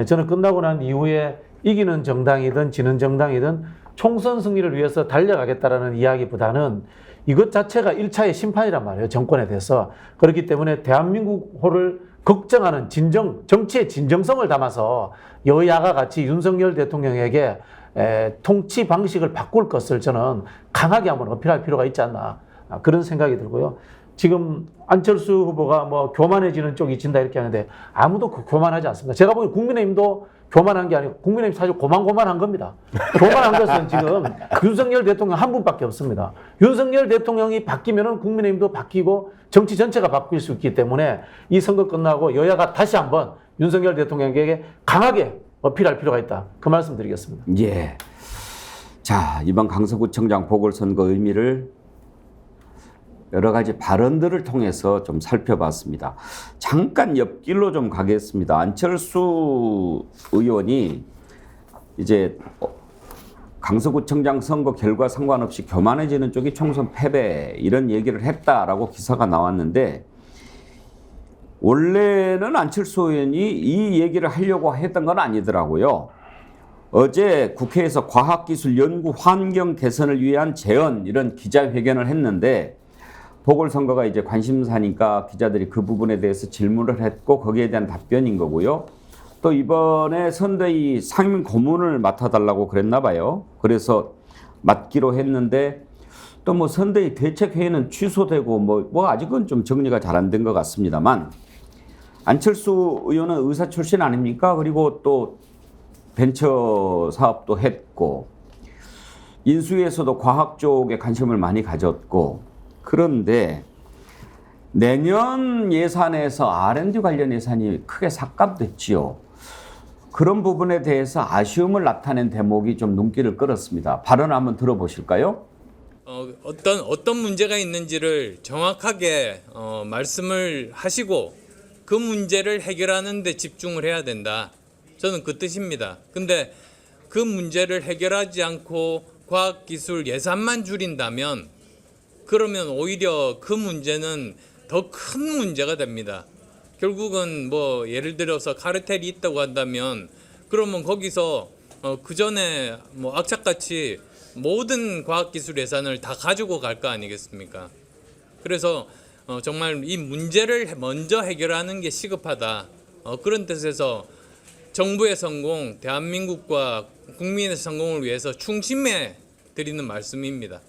저는 끝나고 난 이후에 이기는 정당이든 지는 정당이든 총선 승리를 위해서 달려가겠다라는 이야기보다는 이것 자체가 1차의 심판이란 말이에요. 정권에 대해서. 그렇기 때문에 대한민국호를 걱정하는 정치의 진정성을 담아서 여야가 같이 윤석열 대통령에게 통치 방식을 바꿀 것을 저는 강하게 한번 어필할 필요가 있지 않나 그런 생각이 들고요. 지금 안철수 후보가 뭐 교만해지는 쪽이 진다 이렇게 하는데 아무도 교만하지 않습니다. 제가 보기엔 국민의힘도 교만한 게 아니고 국민의힘 사실 고만고만한 겁니다. 교만한 것은 지금 윤석열 대통령 한 분밖에 없습니다. 윤석열 대통령이 바뀌면은 국민의힘도 바뀌고 정치 전체가 바뀔 수 있기 때문에 이 선거 끝나고 여야가 다시 한번 윤석열 대통령에게 강하게 어필할 필요가 있다. 그 말씀 드리겠습니다. 예. 자, 이번 강서구청장 보궐선거 의미를 여러 가지 발언들을 통해서 좀 살펴봤습니다. 잠깐 옆길로 좀 가겠습니다. 안철수 의원이 이제 강서구청장 선거 결과 상관없이 교만해지는 쪽이 총선 패배 이런 얘기를 했다라고 기사가 나왔는데 원래는 안철수 의원이 이 얘기를 하려고 했던 건 아니더라고요. 어제 국회에서 과학기술 연구 환경 개선을 위한 제언 이런 기자회견을 했는데 보궐선거가 이제 관심사니까 기자들이 그 부분에 대해서 질문을 했고 거기에 대한 답변인 거고요. 또 이번에 선대위 상임 고문을 맡아달라고 그랬나 봐요. 그래서 맡기로 했는데 또 뭐 선대위 대책회의는 취소되고 뭐 아직은 좀 정리가 잘 안 된 것 같습니다만 안철수 의원은 의사 출신 아닙니까? 그리고 또 벤처 사업도 했고 인수위에서도 과학 쪽에 관심을 많이 가졌고 그런데 내년 예산에서 R&D 관련 예산이 크게 삭감됐지요. 그런 부분에 대해서 아쉬움을 나타낸 대목이 좀 눈길을 끌었습니다. 발언 한번 들어보실까요? 어떤 문제가 있는지를 정확하게 말씀을 하시고 그 문제를 해결하는 데 집중을 해야 된다. 저는 그 뜻입니다. 근데 그 문제를 해결하지 않고 과학기술 예산만 줄인다면 그러면 오히려 그 문제는 더 큰 문제가 됩니다. 결국은 뭐 예를 들어서 카르텔이 있다고 한다면 그러면 거기서 그 전에 뭐 악착같이 모든 과학기술 예산을 다 가지고 갈 거 아니겠습니까? 그래서 정말 이 문제를 먼저 해결하는 게 시급하다. 그런 뜻에서 정부의 성공, 대한민국과 국민의 성공을 위해서 충심해 드리는 말씀입니다.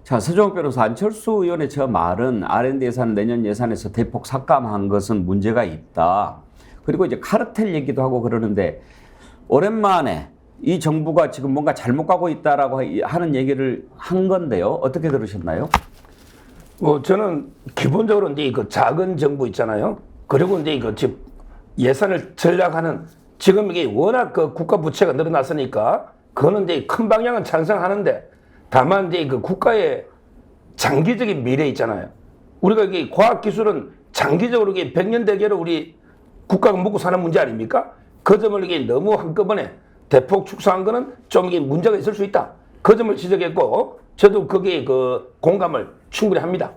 자, 서정욱 변호사, 안철수 의원의 저 말은 R&D 예산 내년 예산에서 대폭 삭감한 것은 문제가 있다. 그리고 이제 카르텔 얘기도 하고 그러는데 오랜만에 이 정부가 지금 뭔가 잘못 가고 있다라고 하는 얘기를 한 건데요. 어떻게 들으셨나요? 저는 기본적으로 이제 그 작은 정부 있잖아요. 그리고 이제 그 집 예산을 전략하는 지금 이게 워낙 그 국가 부채가 늘어났으니까 그거는 이제 큰 방향은 찬성하는데 다만 이제 그 국가의 장기적인 미래 있잖아요. 우리가 이게 과학기술은 장기적으로 이게 100년 대계로 우리 국가가 먹고 사는 문제 아닙니까? 그 점을 이게 너무 한꺼번에 대폭 축소한 거는 좀 이게 문제가 있을 수 있다. 그 점을 지적했고 저도 거기에 그 공감을 충분히 합니다.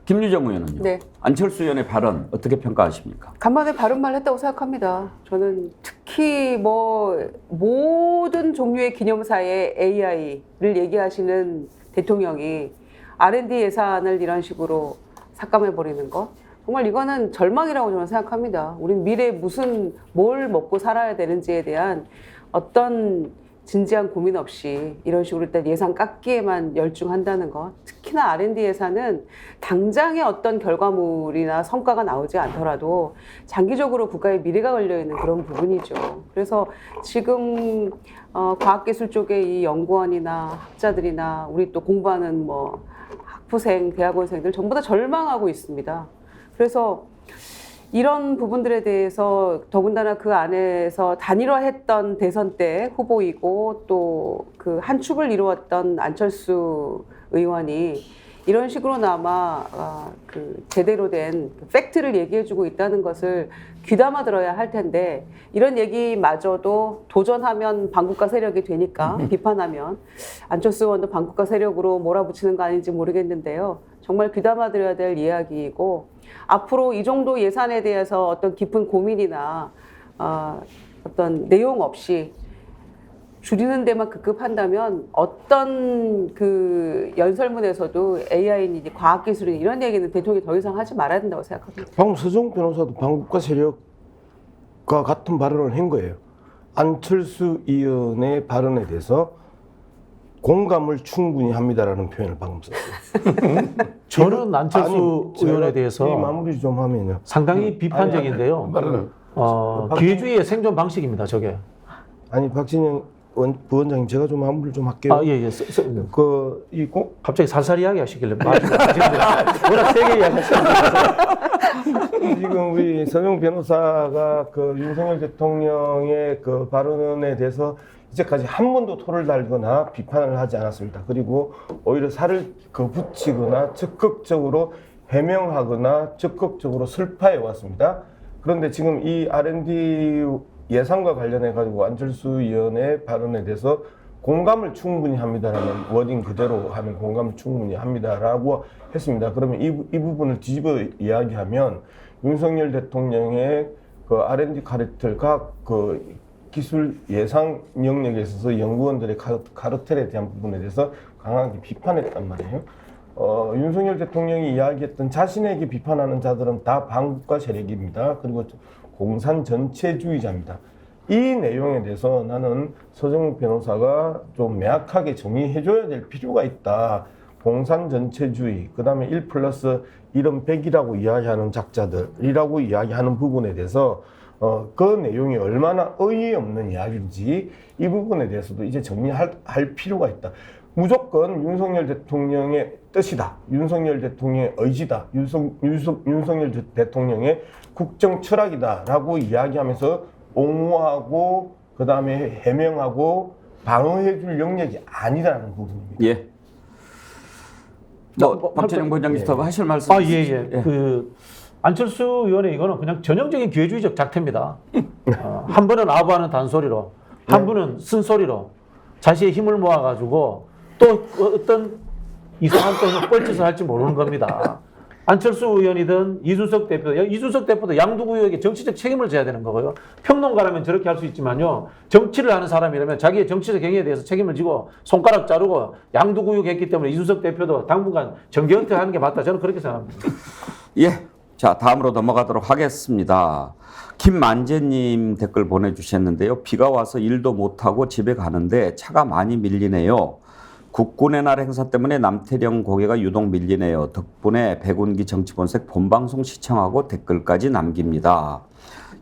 김유정 의원은요? 네. 안철수 의원의 발언 어떻게 평가하십니까? 간만에 바른말 했다고 생각합니다. 저는 특히 뭐 모든 종류의 기념사에 AI를 얘기하시는 대통령이 R&D 예산을 이런 식으로 삭감해버리는 것 정말 이거는 절망이라고 저는 생각합니다. 우린 미래에 뭘 먹고 살아야 되는지에 대한 어떤 진지한 고민 없이 이런 식으로 일단 예산 깎기에만 열중한다는 것. 특히나 R&D 예산은 당장의 어떤 결과물이나 성과가 나오지 않더라도 장기적으로 국가의 미래가 걸려있는 그런 부분이죠. 그래서 지금 과학기술 쪽에 이 연구원이나 학자들이나 우리 또 공부하는 뭐 학부생, 대학원생들 전부 다 절망하고 있습니다. 그래서 이런 부분들에 대해서 더군다나 그 안에서 단일화했던 대선 때 후보이고 또 그 한 축을 이루었던 안철수 의원이 이런 식으로나마 그 제대로 된 팩트를 얘기해주고 있다는 것을 귀담아 들어야 할 텐데 이런 얘기마저도 도전하면 반국가 세력이 되니까 비판하면 안철수 의원도 반국가 세력으로 몰아붙이는 거 아닌지 모르겠는데요. 정말 귀담아 들어야 될 이야기이고 앞으로 이 정도 예산에 대해서 어떤 깊은 고민이나 어떤 내용 없이 줄이는 데만 급급한다면 어떤 그 연설문에서도 AI니 과학기술이니 이런 얘기는 대통령이 더 이상 하지 말아야 된다고 생각합니다. 방금 서정욱 변호사도 반국가 세력과 같은 발언을 한 거예요. 안철수 의원의 발언에 대해서 공감을 충분히 합니다라는 표현을 방금 썼어요. 저는 안철수 의원에 대해서 마무리 좀 하면요. 상당히 비판적인데요. 기회주의의 생존 방식입니다. 저게. 아니 박진영 부원장님 제가 좀 마무리를 좀 할게요. 예. 갑자기 살살 이야기하시길래 워낙 세게 이야기하시니까 지금 우리 서정욱 변호사가 그 윤석열 대통령의 그 발언에 대해서 이제까지 한 번도 토를 달거나 비판을 하지 않았습니다. 그리고 오히려 살을 붙이거나 적극적으로 해명하거나 적극적으로 설파해 왔습니다. 그런데 지금 이 R&D 예산과 관련해 가지고 안철수 의원의 발언에 대해서 공감을 충분히 합니다라는 워딩 그대로 하면 공감을 충분히 합니다라고 했습니다. 그러면 이 부분을 뒤집어 이야기하면 윤석열 대통령의 그 R&D 카르텔 각 그 기술 예산 영역에 있어서 연구원들의 카르텔에 대한 부분에 대해서 강하게 비판했단 말이에요. 윤석열 대통령이 이야기했던 자신에게 비판하는 자들은 다 반국가 세력입니다. 그리고 공산 전체주의자입니다. 이 내용에 대해서 나는 서정욱 변호사가 좀 명확하게 정의해줘야 될 필요가 있다. 공산 전체주의, 그 다음에 1+1은 100이라고 이야기하는 작자들이라고 이야기하는 부분에 대해서 그 내용이 얼마나 어이없는 이야기인지 이 부분에 대해서도 이제 정리할 필요가 있다. 무조건 윤석열 대통령의 뜻이다. 윤석열 대통령의 의지다. 윤석열 대통령의 국정 철학이다라고 이야기하면서 옹호하고 그 다음에 해명하고 방어해줄 영역이 아니라는 부분입니다. 예. 박진영 부원장님 더 하실 말씀 있으시죠? 예. 그 안철수 의원의 이거는 그냥 전형적인 기회주의적 작태입니다. 한 분은 아부하는 단소리로, 한 분은 쓴소리로 자신의 힘을 모아가지고 또 어떤 이상한 또 뻘짓을 할지 모르는 겁니다. 안철수 의원이든 이준석 대표도 양두구역에 정치적 책임을 져야 되는 거고요. 평론가라면 저렇게 할 수 있지만요. 정치를 하는 사람이라면 자기의 정치적 행위에 대해서 책임을 지고 손가락 자르고 양두구역 했기 때문에 이준석 대표도 당분간 정계 은퇴하는 게 맞다. 저는 그렇게 생각합니다. 예. 자, 다음으로 넘어가도록 하겠습니다. 김만재님 댓글 보내주셨는데요. 비가 와서 일도 못하고 집에 가는데 차가 많이 밀리네요. 국군의 날 행사 때문에 남태령 고개가 유독 밀리네요. 덕분에 백운기 정치본색 본방송 시청하고 댓글까지 남깁니다.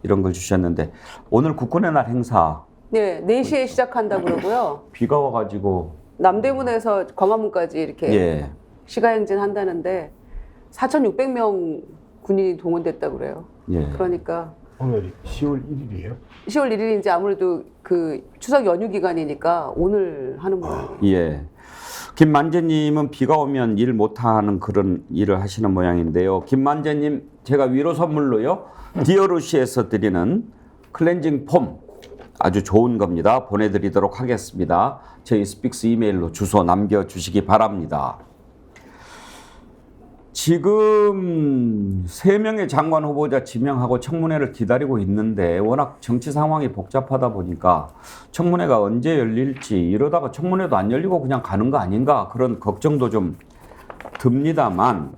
이런 걸 주셨는데 오늘 국군의 날 행사 네, 4시에 시작한다 그러고요. 비가 와가지고 남대문에서 광화문까지 이렇게 예. 시가행진 한다는데 4,600명 군인이 동원됐다 그래요. 예. 그러니까 오늘이 10월 1일이에요? 10월 1일인지 아무래도 그 추석 연휴 기간이니까 오늘 하는 모양이에요. 예. 김만재님은 비가 오면 일 못하는 그런 일을 하시는 모양인데요. 김만재님 제가 위로 선물로요. 디어루시에서 드리는 클렌징 폼 아주 좋은 겁니다. 보내드리도록 하겠습니다. 저희 스픽스 이메일로 주소 남겨주시기 바랍니다. 지금 3명의 장관 후보자 지명하고 청문회를 기다리고 있는데 워낙 정치 상황이 복잡하다 보니까 청문회가 언제 열릴지 이러다가 청문회도 안 열리고 그냥 가는 거 아닌가 그런 걱정도 좀 듭니다만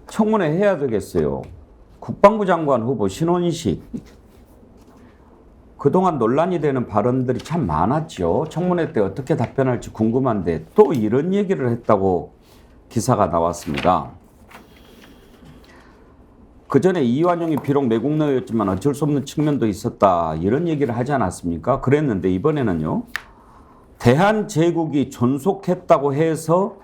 청문회 해야 되겠어요. 국방부 장관 후보 신원식 그동안 논란이 되는 발언들이 참 많았죠. 청문회 때 어떻게 답변할지 궁금한데 또 이런 얘기를 했다고 기사가 나왔습니다. 그 전에 이완용이 비록 매국노였지만 어쩔 수 없는 측면도 있었다. 이런 얘기를 하지 않았습니까? 그랬는데 이번에는요. 대한제국이 존속했다고 해서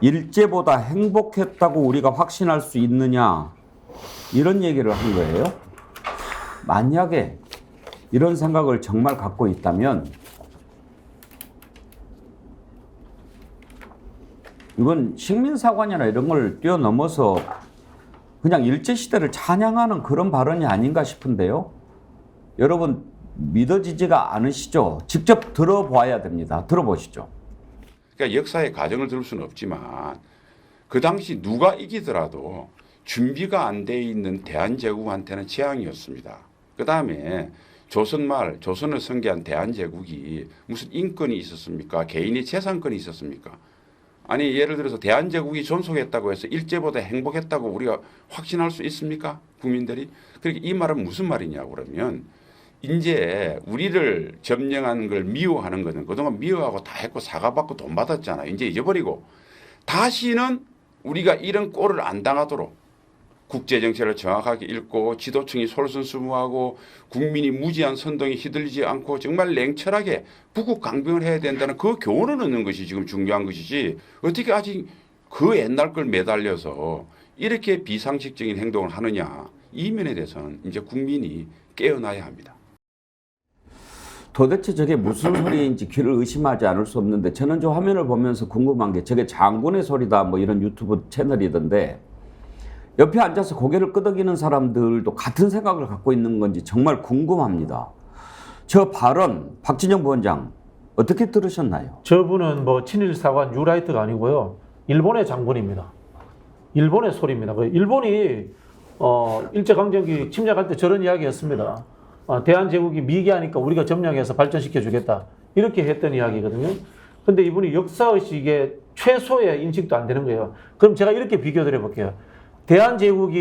일제보다 행복했다고 우리가 확신할 수 있느냐. 이런 얘기를 한 거예요. 만약에 이런 생각을 정말 갖고 있다면 이건 식민사관이나 이런 걸 뛰어넘어서 그냥 일제시대를 찬양하는 그런 발언이 아닌가 싶은데요. 여러분 믿어지지가 않으시죠? 직접 들어봐야 됩니다. 들어보시죠. 그러니까 역사의 가정을 들을 수는 없지만 그 당시 누가 이기더라도 준비가 안 돼 있는 대한제국한테는 재앙이었습니다. 그 다음에 조선말, 조선을 선계한 대한제국이 무슨 인권이 있었습니까? 개인의 재산권이 있었습니까? 아니 예를 들어서 대한제국이 존속했다고 해서 일제보다 행복했다고 우리가 확신할 수 있습니까? 국민들이? 그러니까 이 말은 무슨 말이냐고 그러면 이제 우리를 점령하는 걸 미워하는 거는 그동안 미워하고 다 했고 사과받고 돈 받았잖아요. 이제 잊어버리고 다시는 우리가 이런 꼴을 안 당하도록 국제정세를 정확하게 읽고 지도층이 솔선수범하고 국민이 무지한 선동에 휘둘리지 않고 정말 냉철하게 북극 강병을 해야 된다는 그 교훈을 얻는 것이 지금 중요한 것이지 어떻게 아직 그 옛날 걸 매달려서 이렇게 비상식적인 행동을 하느냐 이 면에 대해서는 이제 국민이 깨어나야 합니다. 도대체 저게 무슨 소리인지 귀를 의심하지 않을 수 없는데 저는 저 화면을 보면서 궁금한 게 저게 장군의 소리다 뭐 이런 유튜브 채널이던데 옆에 앉아서 고개를 끄덕이는 사람들도 같은 생각을 갖고 있는 건지 정말 궁금합니다. 저 발언 박진영 부원장 어떻게 들으셨나요? 저분은 뭐 친일 사관 뉴라이트가 아니고요. 일본의 장군입니다. 일본의 소리입니다. 일본이 일제강점기 침략할 때 저런 이야기였습니다. 대한제국이 미개하니까 우리가 점령해서 발전시켜 주겠다. 이렇게 했던 이야기거든요. 근데 이분이 역사의식에 최소의 인식도 안 되는 거예요. 그럼 제가 이렇게 비교 드려 볼게요. 대한제국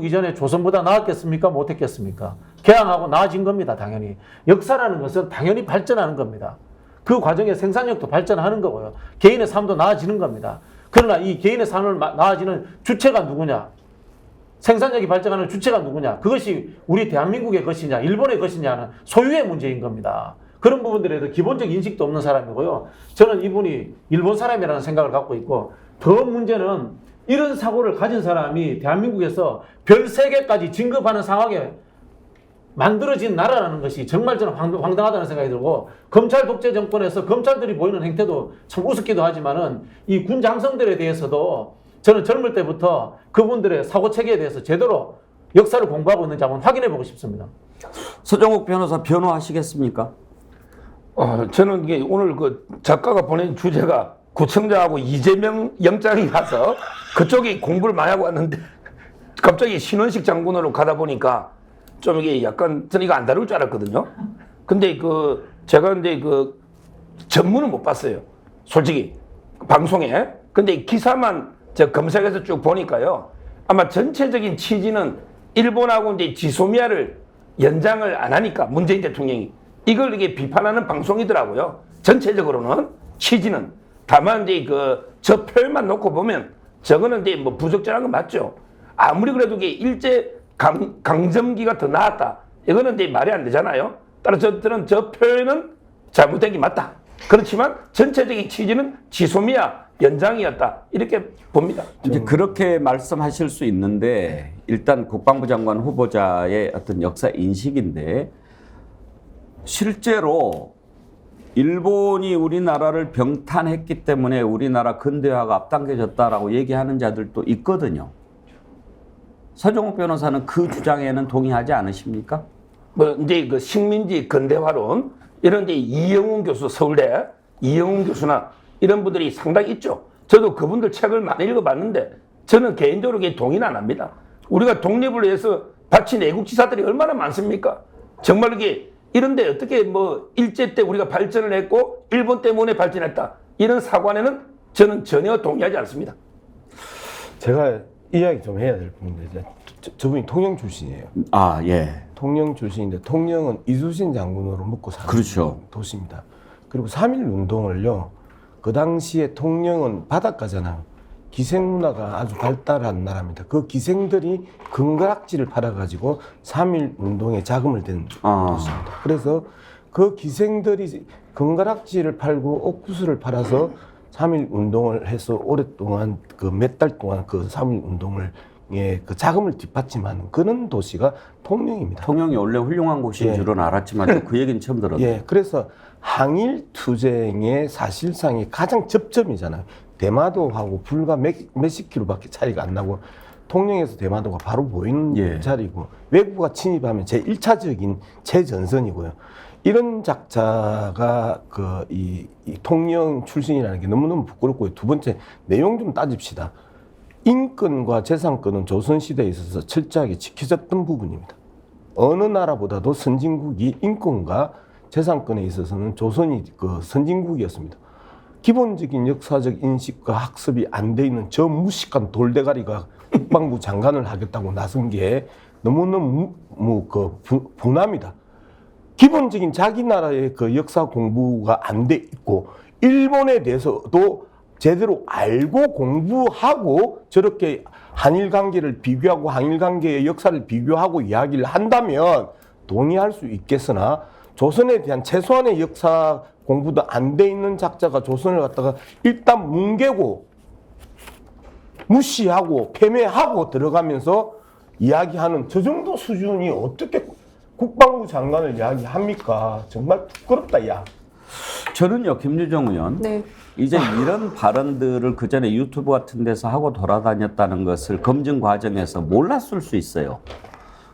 이전에 조선보다 나았겠습니까? 못했겠습니까? 개항하고 나아진 겁니다. 당연히. 역사라는 것은 당연히 발전하는 겁니다. 그 과정에 생산력도 발전하는 거고요. 개인의 삶도 나아지는 겁니다. 그러나 이 개인의 삶을 나아지는 주체가 누구냐? 생산력이 발전하는 주체가 누구냐? 그것이 우리 대한민국의 것이냐, 일본의 것이냐는 소유의 문제인 겁니다. 그런 부분들에 대해서 기본적 인식도 없는 사람이고요. 저는 이분이 일본 사람이라는 생각을 갖고 있고 더 문제는 이런 사고를 가진 사람이 대한민국에서 별 3개까지 진급하는 상황에 만들어진 나라라는 것이 정말 저는 황당하다는 생각이 들고 검찰 독재 정권에서 검찰들이 보이는 행태도 참 우습기도 하지만은 이 군 장성들에 대해서도 저는 젊을 때부터 그분들의 사고체계에 대해서 제대로 역사를 공부하고 있는지 한번 확인해 보고 싶습니다. 서정욱 변호사 변호하시겠습니까? 저는 이게 오늘 그 작가가 보낸 주제가 구청장하고 이재명 영장이 가서 그쪽이 공부를 많이 하고 왔는데 갑자기 신원식 장군으로 가다 보니까 좀 이게 약간 저는 이거 안 다룰 줄 알았거든요. 근데 제가 근데 전문은 못 봤어요. 솔직히 방송에. 근데 기사만 제가 검색해서 쭉 보니까요. 아마 전체적인 취지는 일본하고 이제 지소미아를 연장을 안 하니까 문재인 대통령이 이걸 이게 비판하는 방송이더라고요. 전체적으로는 취지는. 다만 이제 저 표현만 놓고 보면 저거는 이제 뭐 부적절한 건 맞죠. 아무리 그래도 이게 일제 강점기가 더 나았다. 이거는 이제 말이 안 되잖아요. 따라서 저는 저 표현은 잘못된 게 맞다. 그렇지만 전체적인 취지는 지소미아 연장이었다. 이렇게 봅니다. 이제 그렇게 말씀하실 수 있는데 일단 국방부 장관 후보자의 어떤 역사 인식인데 실제로 일본이 우리나라를 병탄했기 때문에 우리나라 근대화가 앞당겨졌다라고 얘기하는 자들도 있거든요. 서정욱 변호사는 그 주장에는 동의하지 않으십니까? 뭐 이제 식민지 근대화론 이런 이제 이영훈 교수 서울대 이영훈 교수나 이런 분들이 상당히 있죠. 저도 그분들 책을 많이 읽어봤는데 저는 개인적으로 동의는 안 합니다. 우리가 독립을 위해서 바친 애국지사들이 얼마나 많습니까? 정말 이게 이런데 어떻게 뭐 일제 때 우리가 발전을 했고 일본 때문에 발전했다. 이런 사관에는 저는 전혀 동의하지 않습니다. 제가 이야기 좀 해야 될 부분인데 저분이 통영 출신이에요. 아, 예. 통영 출신인데 통영은 이순신 장군으로 먹고 사는 그렇죠. 도시입니다. 그리고 3.1 운동을요. 그 당시에 통영은 바닷가잖아요. 기생 문화가 아주 발달한 나라입니다. 그 기생들이 금가락지를 팔아가지고 3.1 운동에 자금을 댄 도시입니다. 그래서 그 기생들이 금가락지를 팔고 옥구슬을 팔아서 3.1 운동을 해서 오랫동안 그 몇 달 동안 그 3.1 운동을 그 자금을 뒷받침하는 그런 도시가 통영입니다. 통영이 원래 훌륭한 곳인 줄은 알았지만 그 얘기는 처음 들었네요. 예, 그래서 항일 투쟁의 사실상의 가장 접점이잖아요. 대마도하고 불과 몇십 킬로밖에 차이가 안 나고 통영에서 대마도가 바로 보이는 자리고 외국가 침입하면 제1차적인 최전선이고요. 이런 작자가 이 통영 출신이라는 게 너무너무 부끄럽고요. 두 번째, 내용 좀 따집시다. 인권과 재산권은 조선시대에 있어서 철저하게 지켜졌던 부분입니다. 어느 나라보다도 선진국이 인권과 재산권에 있어서는 조선이 그 선진국이었습니다. 기본적인 역사적 인식과 학습이 안 돼 있는 저 무식한 돌대가리가 국방부 장관을 하겠다고 나선 게 너무너무 분함이다. 기본적인 자기 나라의 그 역사 공부가 안 돼 있고 일본에 대해서도 제대로 알고 공부하고 저렇게 한일 관계를 비교하고 한일 관계의 역사를 비교하고 이야기를 한다면 동의할 수 있겠으나 조선에 대한 최소한의 역사 공부도 안 돼 있는 작자가 조선을 갖다가 일단 뭉개고 무시하고 패배하고 들어가면서 이야기하는 저 정도 수준이 어떻게 국방부 장관을 이야기합니까? 정말 부끄럽다, 야. 저는요, 김유정 의원. 네. 이제 이런 발언들을 그 전에 유튜브 같은 데서 하고 돌아다녔다는 것을 검증 과정에서 몰랐을 수 있어요.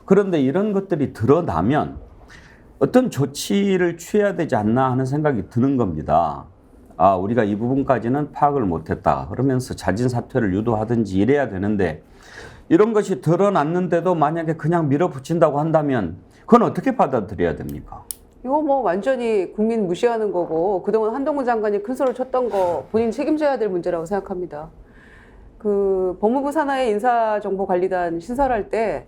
그런데 이런 것들이 드러나면 어떤 조치를 취해야 되지 않나 하는 생각이 드는 겁니다. 아, 우리가 이 부분까지는 파악을 못했다. 그러면서 자진 사퇴를 유도하든지 이래야 되는데 이런 것이 드러났는데도 만약에 그냥 밀어붙인다고 한다면 그건 어떻게 받아들여야 됩니까? 이거 뭐 완전히 국민 무시하는 거고 그동안 한동훈 장관이 큰 소리를 쳤던 거 본인 책임져야 될 문제라고 생각합니다. 그 법무부 산하의 인사정보관리단 신설할 때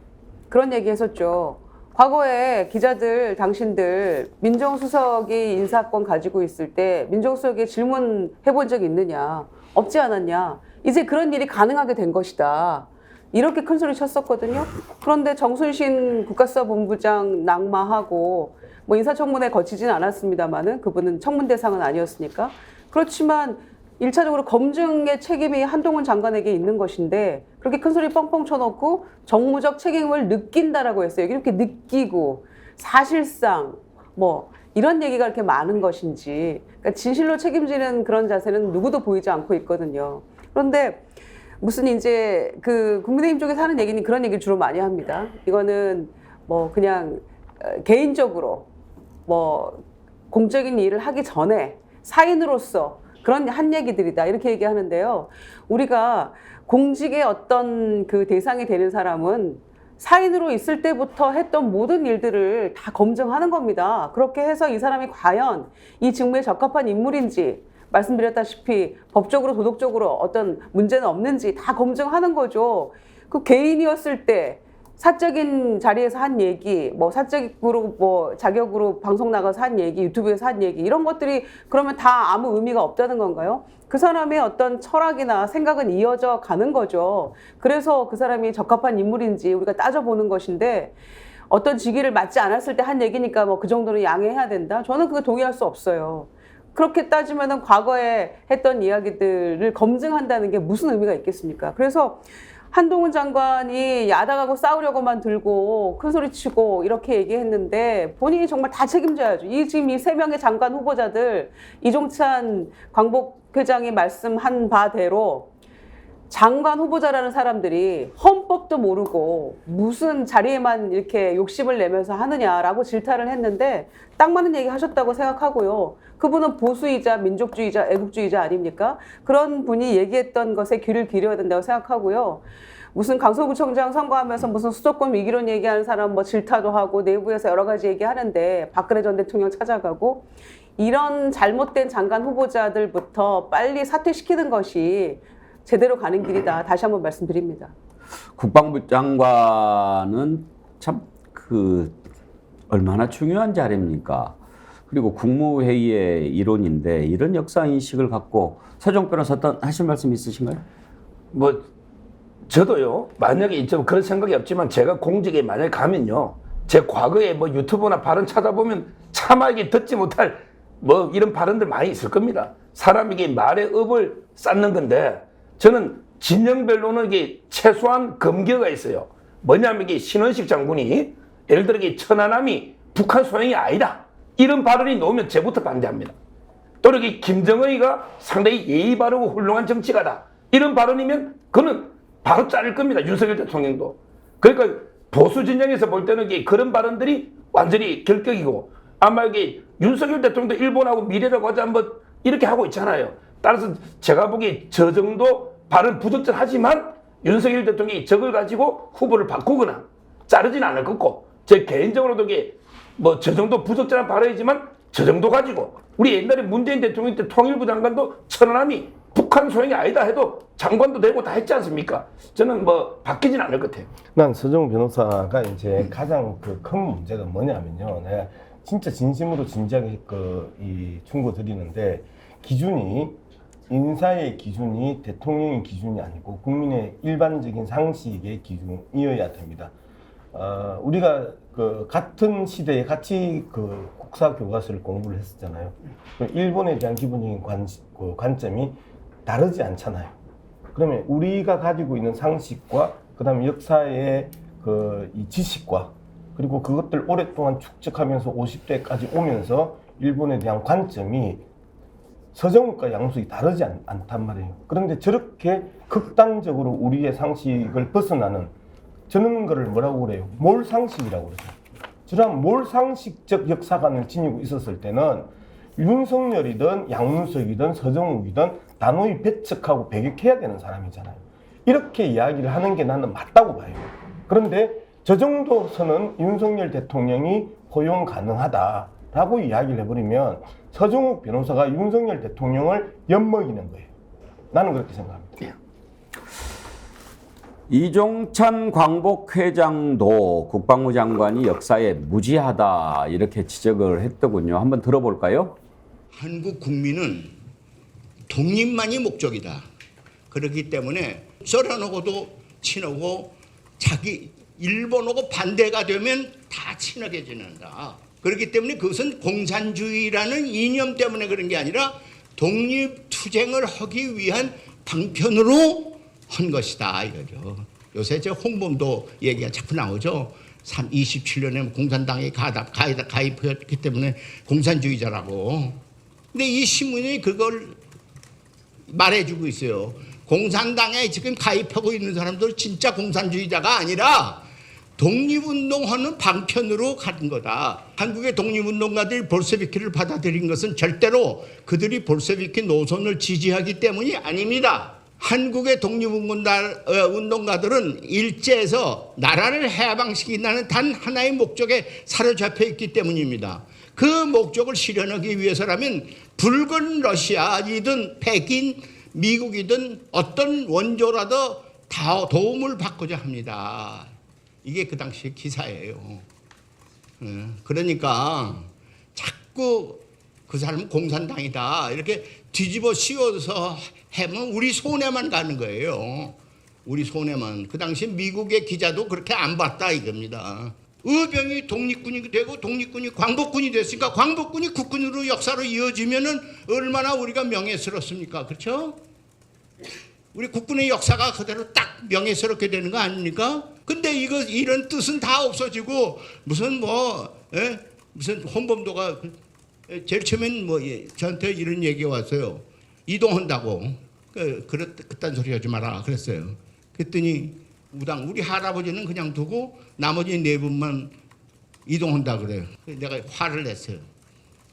그런 얘기 했었죠. 과거에 기자들, 당신들 민정수석이 인사권 가지고 있을 때 민정수석에 질문해본 적이 있느냐? 없지 않았냐? 이제 그런 일이 가능하게 된 것이다. 이렇게 큰 소리 쳤었거든요. 그런데 정순신 국가수사본부장 낙마하고 뭐 인사청문회 거치진 않았습니다만은 그분은 청문 대상은 아니었으니까. 그렇지만 1차적으로 검증의 책임이 한동훈 장관에게 있는 것인데 그렇게 큰 소리 뻥뻥 쳐놓고 정무적 책임을 느낀다라고 했어요. 이렇게 느끼고 사실상 뭐 이런 얘기가 이렇게 많은 것인지 그러니까 진실로 책임지는 그런 자세는 누구도 보이지 않고 있거든요. 그런데 무슨 이제 그 국민의힘 쪽에서 하는 얘기는 그런 얘기를 주로 많이 합니다. 이거는 뭐 그냥 개인적으로 뭐 공적인 일을 하기 전에 사인으로서 그런 한 얘기들이다 이렇게 얘기하는데요. 우리가 공직의 어떤 그 대상이 되는 사람은 사인으로 있을 때부터 했던 모든 일들을 다 검증하는 겁니다. 그렇게 해서 이 사람이 과연 이 직무에 적합한 인물인지 말씀드렸다시피 법적으로 도덕적으로 어떤 문제는 없는지 다 검증하는 거죠. 그 개인이었을 때 사적인 자리에서 한 얘기, 뭐 사적으로 뭐 자격으로 방송 나가서 한 얘기, 유튜브에서 한 얘기 이런 것들이 그러면 다 아무 의미가 없다는 건가요? 그 사람의 어떤 철학이나 생각은 이어져 가는 거죠. 그래서 그 사람이 적합한 인물인지 우리가 따져보는 것인데 어떤 직위를 맡지 않았을 때 한 얘기니까 뭐 그 정도는 양해해야 된다? 저는 그거 동의할 수 없어요. 그렇게 따지면은 과거에 했던 이야기들을 검증한다는 게 무슨 의미가 있겠습니까? 그래서 한동훈 장관이 야당하고 싸우려고만 들고 큰 소리 치고 이렇게 얘기했는데 본인이 정말 다 책임져야죠. 지금 이 3명의 장관 후보자들 이종찬 광복회장이 말씀한 바대로 장관 후보자라는 사람들이 헌법도 모르고 무슨 자리에만 이렇게 욕심을 내면서 하느냐라고 질타를 했는데 딱 맞는 얘기 하셨다고 생각하고요. 그분은 보수이자 민족주의자, 애국주의자 아닙니까? 그런 분이 얘기했던 것에 귀를 기울여야 된다고 생각하고요. 무슨 강서구청장 선거하면서 무슨 수도권 위기론 얘기하는 사람 뭐 질타도 하고 내부에서 여러 가지 얘기하는데 박근혜 전 대통령 찾아가고 이런 잘못된 장관 후보자들부터 빨리 사퇴시키는 것이 제대로 가는 길이다. 다시 한번 말씀드립니다. 국방부 장관은 참 얼마나 중요한 자리입니까? 그리고 국무회의의 일원인데 이런 역사인식을 갖고 서정 변호사 어떤 하실 말씀 있으신가요? 뭐 저도요. 만약에 좀 그런 생각이 없지만 제가 공직에 만약에 가면요. 제 과거에 뭐 유튜브나 발언 찾아보면 차마 이게 듣지 못할 뭐 이런 발언들 많이 있을 겁니다. 사람에게 말의 업을 쌓는 건데 저는 진영별로는 이게 최소한 검거가 있어요. 뭐냐면 이게 신원식 장군이 예를 들어 이게 천안함이 북한 소행이 아니다. 이런 발언이 나오면 제부터 반대합니다. 또 이렇게 김정은이가 상당히 예의 바르고 훌륭한 정치가다. 이런 발언이면 그는 바로 자를 겁니다. 윤석열 대통령도. 그러니까 보수 진영에서 볼 때는 이게 그런 발언들이 완전히 결격이고 아마 이게 윤석열 대통령도 일본하고 미래라고 하자 한번 이렇게 하고 있잖아요. 따라서 제가 보기에 저 정도 발언 부적절하지만 윤석열 대통령이 저걸 가지고 후보를 바꾸거나 자르진 않을 거고 제 개인적으로도 이게 뭐 저 정도 부적절한 발언이지만 저 정도 가지고 우리 옛날에 문재인 대통령 때 통일부 장관도 천안함이 북한 소행이 아니다 해도 장관도 되고 다 했지 않습니까? 저는 뭐 바뀌진 않을 것 같아요. 난 서정 변호사가 이제 가장 큰 문제가 뭐냐면요. 내가 진짜 진심으로 진지하게 이 충고 드리는데 기준이 인사의 기준이 대통령의 기준이 아니고 국민의 일반적인 상식의 기준이어야 됩니다. 우리가 같은 시대에 같이 국사 교과서를 공부를 했었잖아요. 일본에 대한 기본적인 관점이 다르지 않잖아요. 그러면 우리가 가지고 있는 상식과 그다음에 역사의 이 지식과 그리고 그것들 오랫동안 축적하면서 50대까지 오면서 일본에 대한 관점이 서정욱과 양숙이 다르지 않단 말이에요. 그런데 저렇게 극단적으로 우리의 상식을 벗어나는 저런 거를 뭐라고 그래요? 몰상식이라고 그러죠. 저런 몰상식적 역사관을 지니고 있었을 때는 윤석열이든 양문석이든 서정욱이든 단호히 배척하고 배격해야 되는 사람이잖아요. 이렇게 이야기를 하는 게 나는 맞다고 봐요. 그런데 저 정도 선은 윤석열 대통령이 포용 가능하다라고 이야기를 해버리면 서정욱 변호사가 윤석열 대통령을 엿먹이는 거예요. 나는 그렇게 생각합니다. 이종찬 광복회장도 국방부 장관이 역사에 무지하다 이렇게 지적을 했더군요. 한번 들어볼까요? 한국 국민은 독립만이 목적이다. 그렇기 때문에 썰어놓고도 친하고 자기 일본하고 반대가 되면 다 친하게지는다. 그렇기 때문에 그것은 공산주의라는 이념 때문에 그런 게 아니라 독립투쟁을 하기 위한 방편으로 한 것이다 이거죠. 요새 저 홍범도 얘기가 자꾸 나오죠. 27년에 공산당에 가입했기 때문에 공산주의자라고. 근데 이 신문이 그걸 말해주고 있어요. 공산당에 지금 가입하고 있는 사람들 진짜 공산주의자가 아니라 독립운동하는 방편으로 간 거다. 한국의 독립운동가들이 볼셰비키를 받아들인 것은 절대로 그들이 볼셰비키 노선을 지지하기 때문이 아닙니다. 한국의 독립운동가들은 일제에서 나라를 해방시킨다는 단 하나의 목적에 사로잡혀 있기 때문입니다. 그 목적을 실현하기 위해서라면 붉은 러시아이든 백인, 미국이든 어떤 원조라도 다 도움을 받고자 합니다. 이게 그 당시 기사예요. 그러니까 자꾸 그 사람은 공산당이다 이렇게 뒤집어 씌워서 하면 우리 손해만 가는 거예요. 우리 손해만. 그 당시 미국의 기자도 그렇게 안 봤다 이겁니다. 의병이 독립군이 되고 독립군이 광복군이 됐으니까 광복군이 국군으로 역사로 이어지면은 얼마나 우리가 명예스럽습니까? 그렇죠? 우리 국군의 역사가 그대로 딱 명예스럽게 되는 거 아닙니까? 근데 이런 뜻은 다 없어지고 무슨 무슨 홍범도가 제일 처음엔 저한테 이런 얘기가 왔어요. 이동한다고. 그딴 소리 하지 마라 그랬어요. 그랬더니 우리 할아버지는 그냥 두고 나머지 네 분만 이동한다 그래요. 내가 화를 냈어요.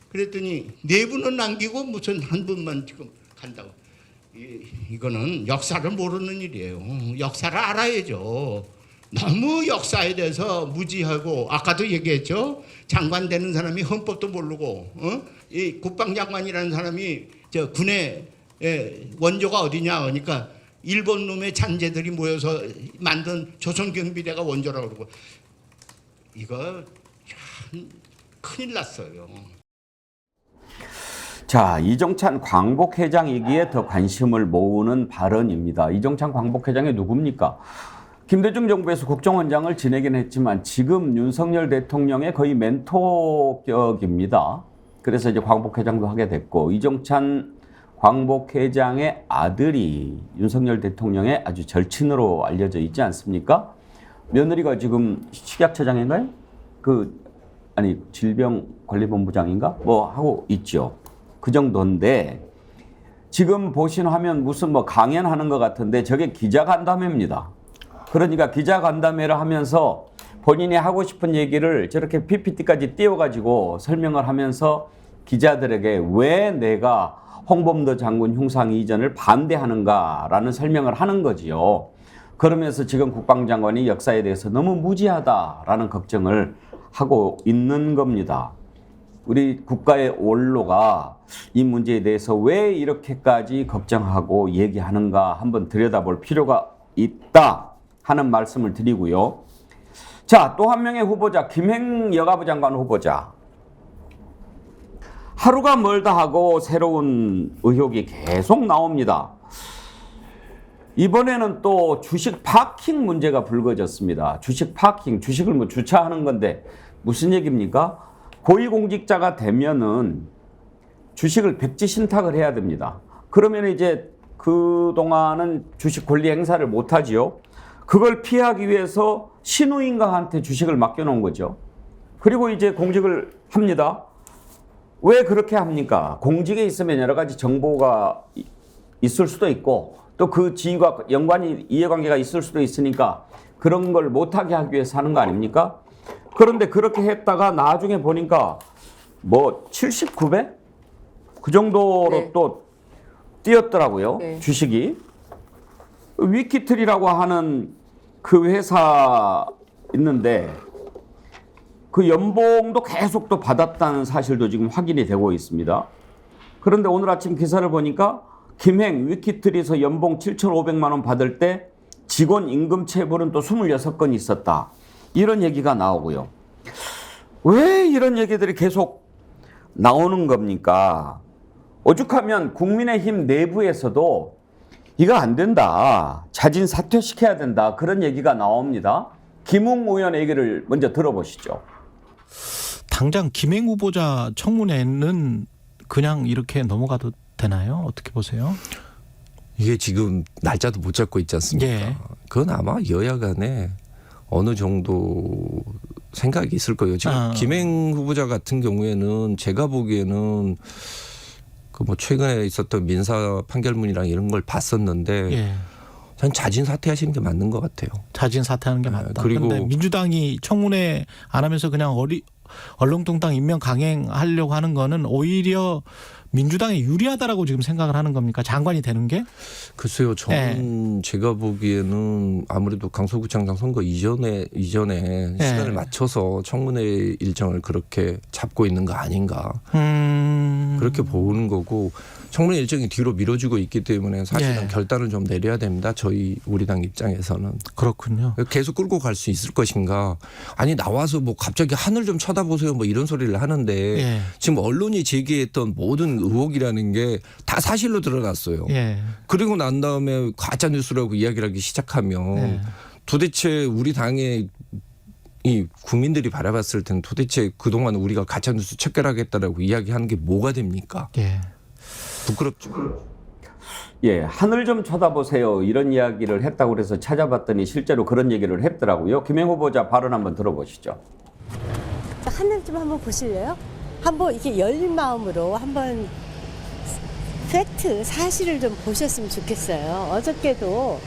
그랬더니 네 분은 남기고 무슨 한 분만 지금 간다고. 이거는 역사를 모르는 일이에요. 역사를 알아야죠. 너무 역사에 대해서 무지하고 아까도 얘기했죠. 장관 되는 사람이 헌법도 모르고 이 국방장관이라는 사람이 저 군의 원조가 어디냐 하니까 일본 놈의 잔재들이 모여서 만든 조선경비대가 원조라고 그러고 이거 참 큰일 났어요. 자, 이종찬 광복회장이기에 더 관심을 모으는 발언입니다. 이종찬 광복회장이 누굽니까? 김대중 정부에서 국정원장을 지내긴 했지만 지금 윤석열 대통령의 거의 멘토격입니다. 그래서 이제 광복회장도 하게 됐고, 이종찬 광복회장의 아들이 윤석열 대통령의 아주 절친으로 알려져 있지 않습니까? 며느리가 지금 식약처장인가요? 질병관리본부장인가? 뭐 하고 있죠. 그 정도인데, 지금 보신 화면 무슨 뭐 강연하는 것 같은데 저게 기자간담회입니다. 그러니까 기자간담회를 하면서 본인이 하고 싶은 얘기를 저렇게 PPT까지 띄워가지고 설명을 하면서 기자들에게 왜 내가 홍범도 장군 흉상 이전을 반대하는가라는 설명을 하는 거지요. 그러면서 지금 국방장관이 역사에 대해서 너무 무지하다라는 걱정을 하고 있는 겁니다. 우리 국가의 원로가 이 문제에 대해서 왜 이렇게까지 걱정하고 얘기하는가 한번 들여다볼 필요가 있다 하는 말씀을 드리고요. 자, 또 한 명의 후보자, 김행 여가부 장관 후보자. 하루가 멀다 하고 새로운 의혹이 계속 나옵니다. 이번에는 또 주식 파킹 문제가 불거졌습니다. 주식 파킹, 주식을 뭐 주차하는 건데 무슨 얘기입니까? 고위공직자가 되면은 주식을 백지 신탁을 해야 됩니다. 그러면 이제 그동안은 주식 권리 행사를 못 하지요. 그걸 피하기 위해서 신우인가한테 주식을 맡겨놓은 거죠. 그리고 이제 공직을 합니다. 왜 그렇게 합니까? 공직에 있으면 여러 가지 정보가 있을 수도 있고 또 그 지위와 연관이 이해관계가 있을 수도 있으니까 그런 걸 못하게 하기 위해서 하는 거 아닙니까? 그런데 그렇게 했다가 나중에 보니까 뭐 79배? 그 정도로 네. 또 뛰었더라고요. 네. 주식이. 위키트리라고 하는 그 회사 있는데 그 연봉도 계속 또 받았다는 사실도 지금 확인이 되고 있습니다. 그런데 오늘 아침 기사를 보니까 김행 위키트리에서 연봉 7,500만 원 받을 때 직원 임금 체불은 또 26건이 있었다. 이런 얘기가 나오고요. 왜 이런 얘기들이 계속 나오는 겁니까? 오죽하면 국민의힘 내부에서도 이거 안 된다. 자진 사퇴시켜야 된다. 그런 얘기가 나옵니다. 김웅 의원 얘기를 먼저 들어보시죠. 당장 김행 후보자 청문회는 그냥 이렇게 넘어가도 되나요? 어떻게 보세요? 이게 지금 날짜도 못 잡고 있지 않습니까? 예. 그건 아마 여야 간에 어느 정도 생각이 있을 거예요. 지금 김행 후보자 같은 경우에는 제가 보기에는 그 뭐 최근에 있었던 민사 판결문이랑 이런 걸 봤었는데 예. 전 자진 사퇴하시는 게 맞는 것 같아요. 자진 사퇴하는 게 맞다. 그리고 그런데 민주당이 청문회 안 하면서 그냥 얼렁뚱땅 임명 강행하려고 하는 거는 오히려 민주당에 유리하다라고 지금 생각을 하는 겁니까? 장관이 되는 게? 글쎄요. 저는 제가 보기에는 아무래도 강서구청장 선거 이전에 시간을 맞춰서 청문회 일정을 그렇게 잡고 있는 거 아닌가. 그렇게 보는 거고 청문회 일정이 뒤로 미뤄지고 있기 때문에 사실은 결단을 좀 내려야 됩니다. 우리 당 입장에서는. 그렇군요. 계속 끌고 갈 수 있을 것인가. 아니 나와서 뭐 갑자기 하늘 좀 쳐다보세요 뭐 이런 소리를 하는데 지금 언론이 제기했던 모든 의혹이라는 게 다 사실로 드러났어요. 그리고 난 다음에 가짜 뉴스라고 이야기를 하기 시작하면 도대체 우리 당의 이 국민들이 바라봤을 때는 도대체 그동안 우리가 가짜 뉴스 척결하겠다라고 이야기하는 게 뭐가 됩니까? 부끄럽죠. 예, 하늘 좀 쳐다보세요. 이런 이야기를 했다고 그래서 찾아봤더니 실제로 그런 얘기를 했더라고요. 김행 후보자 발언 한번 들어보시죠. 하늘 좀 한번 보실래요? 한번 이렇게 열린 마음으로 한번 팩트, 사실을 좀 보셨으면 좋겠어요. 어저께도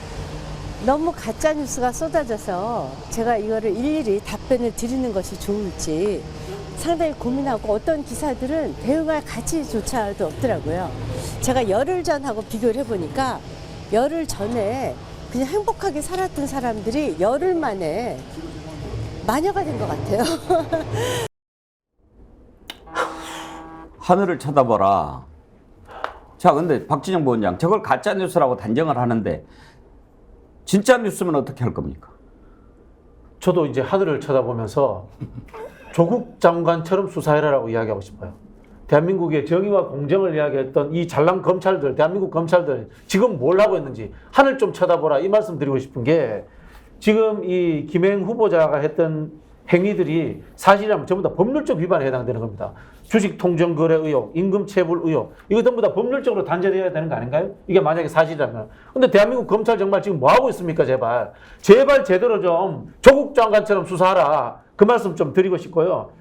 너무 가짜 뉴스가 쏟아져서 제가 이거를 일일이 답변을 드리는 것이 좋을지 상당히 고민하고 어떤 기사들은 대응할 가치조차도 없더라고요. 제가 열흘 전하고 비교를 해보니까 열흘 전에 그냥 행복하게 살았던 사람들이 열흘 만에 마녀가 된 것 같아요. 하늘을 쳐다보라. 자, 근데 박진영 부원장, 저걸 가짜 뉴스라고 단정을 하는데 진짜 뉴스면 어떻게 할 겁니까? 저도 이제 하늘을 쳐다보면서 조국 장관처럼 수사해라라고 이야기하고 싶어요. 대한민국의 정의와 공정을 이야기했던 이 잘난 검찰들, 대한민국 검찰들 지금 뭘 하고 있는지 하늘 좀 쳐다보라 이 말씀 드리고 싶은 게 지금 이 김행 후보자가 했던 행위들이 사실이라면 전부 다 법률적 위반에 해당되는 겁니다. 주식 통정 거래 의혹, 임금 체불 의혹 이거 전부 다 법률적으로 단죄되어야 되는 거 아닌가요? 이게 만약에 사실이라면. 근데 대한민국 검찰 정말 지금 뭐 하고 있습니까? 제발 제대로 좀 조국 장관처럼 수사하라 그 말씀 좀 드리고 싶고요.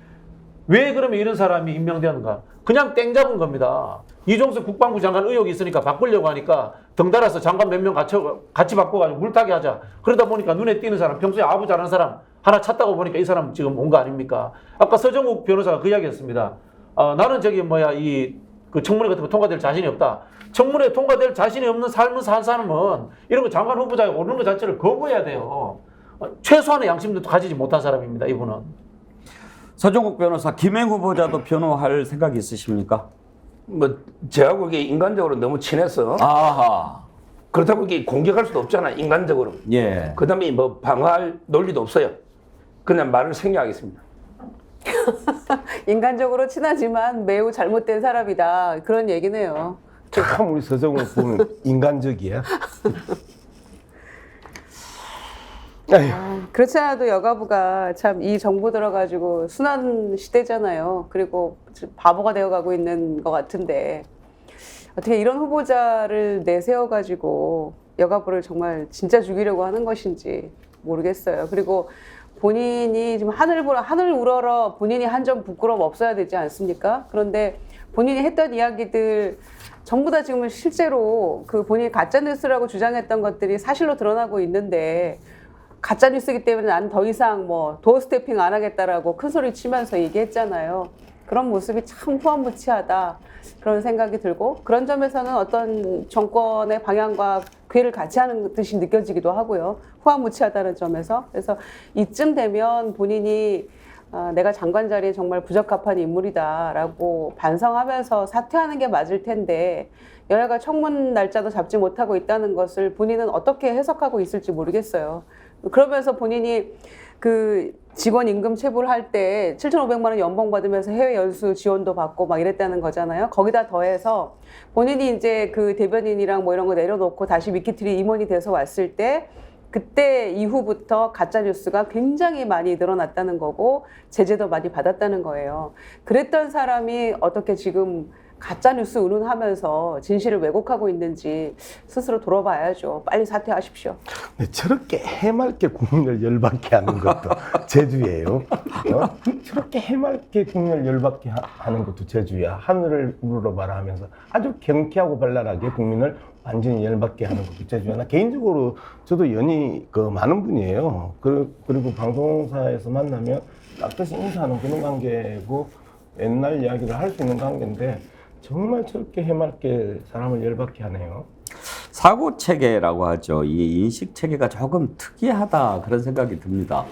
왜 그러면 이런 사람이 임명되는가? 그냥 땡 잡은 겁니다. 이종석 국방부 장관 의혹이 있으니까 바꾸려고 하니까 덩달아서 장관 몇 명 같이 바꿔가지고 물타기 하자. 그러다 보니까 눈에 띄는 사람, 평소에 아부 잘하는 사람 하나 찾다고 보니까 이 사람 지금 온 거 아닙니까? 아까 서정욱 변호사가 그 이야기 했습니다. 나는 그 청문회 같은 거 통과될 자신이 없다. 청문회 통과될 자신이 없는 삶을 산 사람은 이런 거 장관 후보자에 오르는 것 자체를 거부해야 돼요. 최소한의 양심도 가지지 못한 사람입니다. 이분은. 서정욱 변호사, 김행 후보자도 변호할 생각이 있으십니까? 뭐 저하고 이게 인간적으로 너무 친해서 아하. 그렇다고 이게 공격할 수도 없잖아 인간적으로. 예. 그다음에 뭐 방어할 논리도 없어요. 그냥 말을 생략하겠습니다. 인간적으로 친하지만 매우 잘못된 사람이다. 그런 얘기네요. 참 우리 서정욱 보면 인간적이야. 그렇지 않아도 여가부가 참 이 정부 들어가지고 순환 시대잖아요. 그리고 바보가 되어가고 있는 것 같은데 어떻게 이런 후보자를 내세워가지고 여가부를 정말 진짜 죽이려고 하는 것인지 모르겠어요. 그리고 본인이 지금 하늘 우러러 본인이 한 점 부끄러움 없어야 되지 않습니까? 그런데 본인이 했던 이야기들 전부 다 지금 실제로 그 본인이 가짜뉴스라고 주장했던 것들이 사실로 드러나고 있는데 가짜뉴스이기 때문에 난 더 이상 뭐 도어 스태핑 안 하겠다라고 큰 소리 치면서 얘기했잖아요. 그런 모습이 참 후한무치하다 그런 생각이 들고 그런 점에서는 어떤 정권의 방향과 궤를 같이 하는 듯이 느껴지기도 하고요. 후한무치하다는 점에서. 그래서 이쯤 되면 본인이 내가 장관 자리에 정말 부적합한 인물이다라고 반성하면서 사퇴하는 게 맞을 텐데 여야가 청문 날짜도 잡지 못하고 있다는 것을 본인은 어떻게 해석하고 있을지 모르겠어요. 그러면서 본인이 그 직원 임금 체불할 때 7,500만 원 연봉 받으면서 해외 연수 지원도 받고 막 이랬다는 거잖아요. 거기다 더해서 본인이 이제 그 대변인이랑 뭐 이런 거 내려놓고 다시 위키트리 임원이 돼서 왔을 때 그때 이후부터 가짜뉴스가 굉장히 많이 늘어났다는 거고 제재도 많이 받았다는 거예요. 그랬던 사람이 어떻게 지금 가짜뉴스 운운하면서 진실을 왜곡하고 있는지 스스로 돌아봐야죠. 빨리 사퇴하십시오. 네, 저렇게 해맑게 국민을 열받게 하는 것도 재주예요. 저렇게 해맑게 국민을 열받게 하는 것도 재주야. 하늘을 우러러봐라 하면서 아주 경쾌하고 발랄하게 국민을 완전히 열받게 하는 것도 재주야. 나 개인적으로 저도 연이 많은 분이에요. 그리고 방송사에서 만나면 깍듯이 인사하는 그런 관계고 옛날 이야기를 할 수 있는 관계인데 정말 저렇게 해맑게 사람을 열받게 하네요. 사고 체계라고 하죠. 이 인식 체계가 조금 특이하다 그런 생각이 듭니다.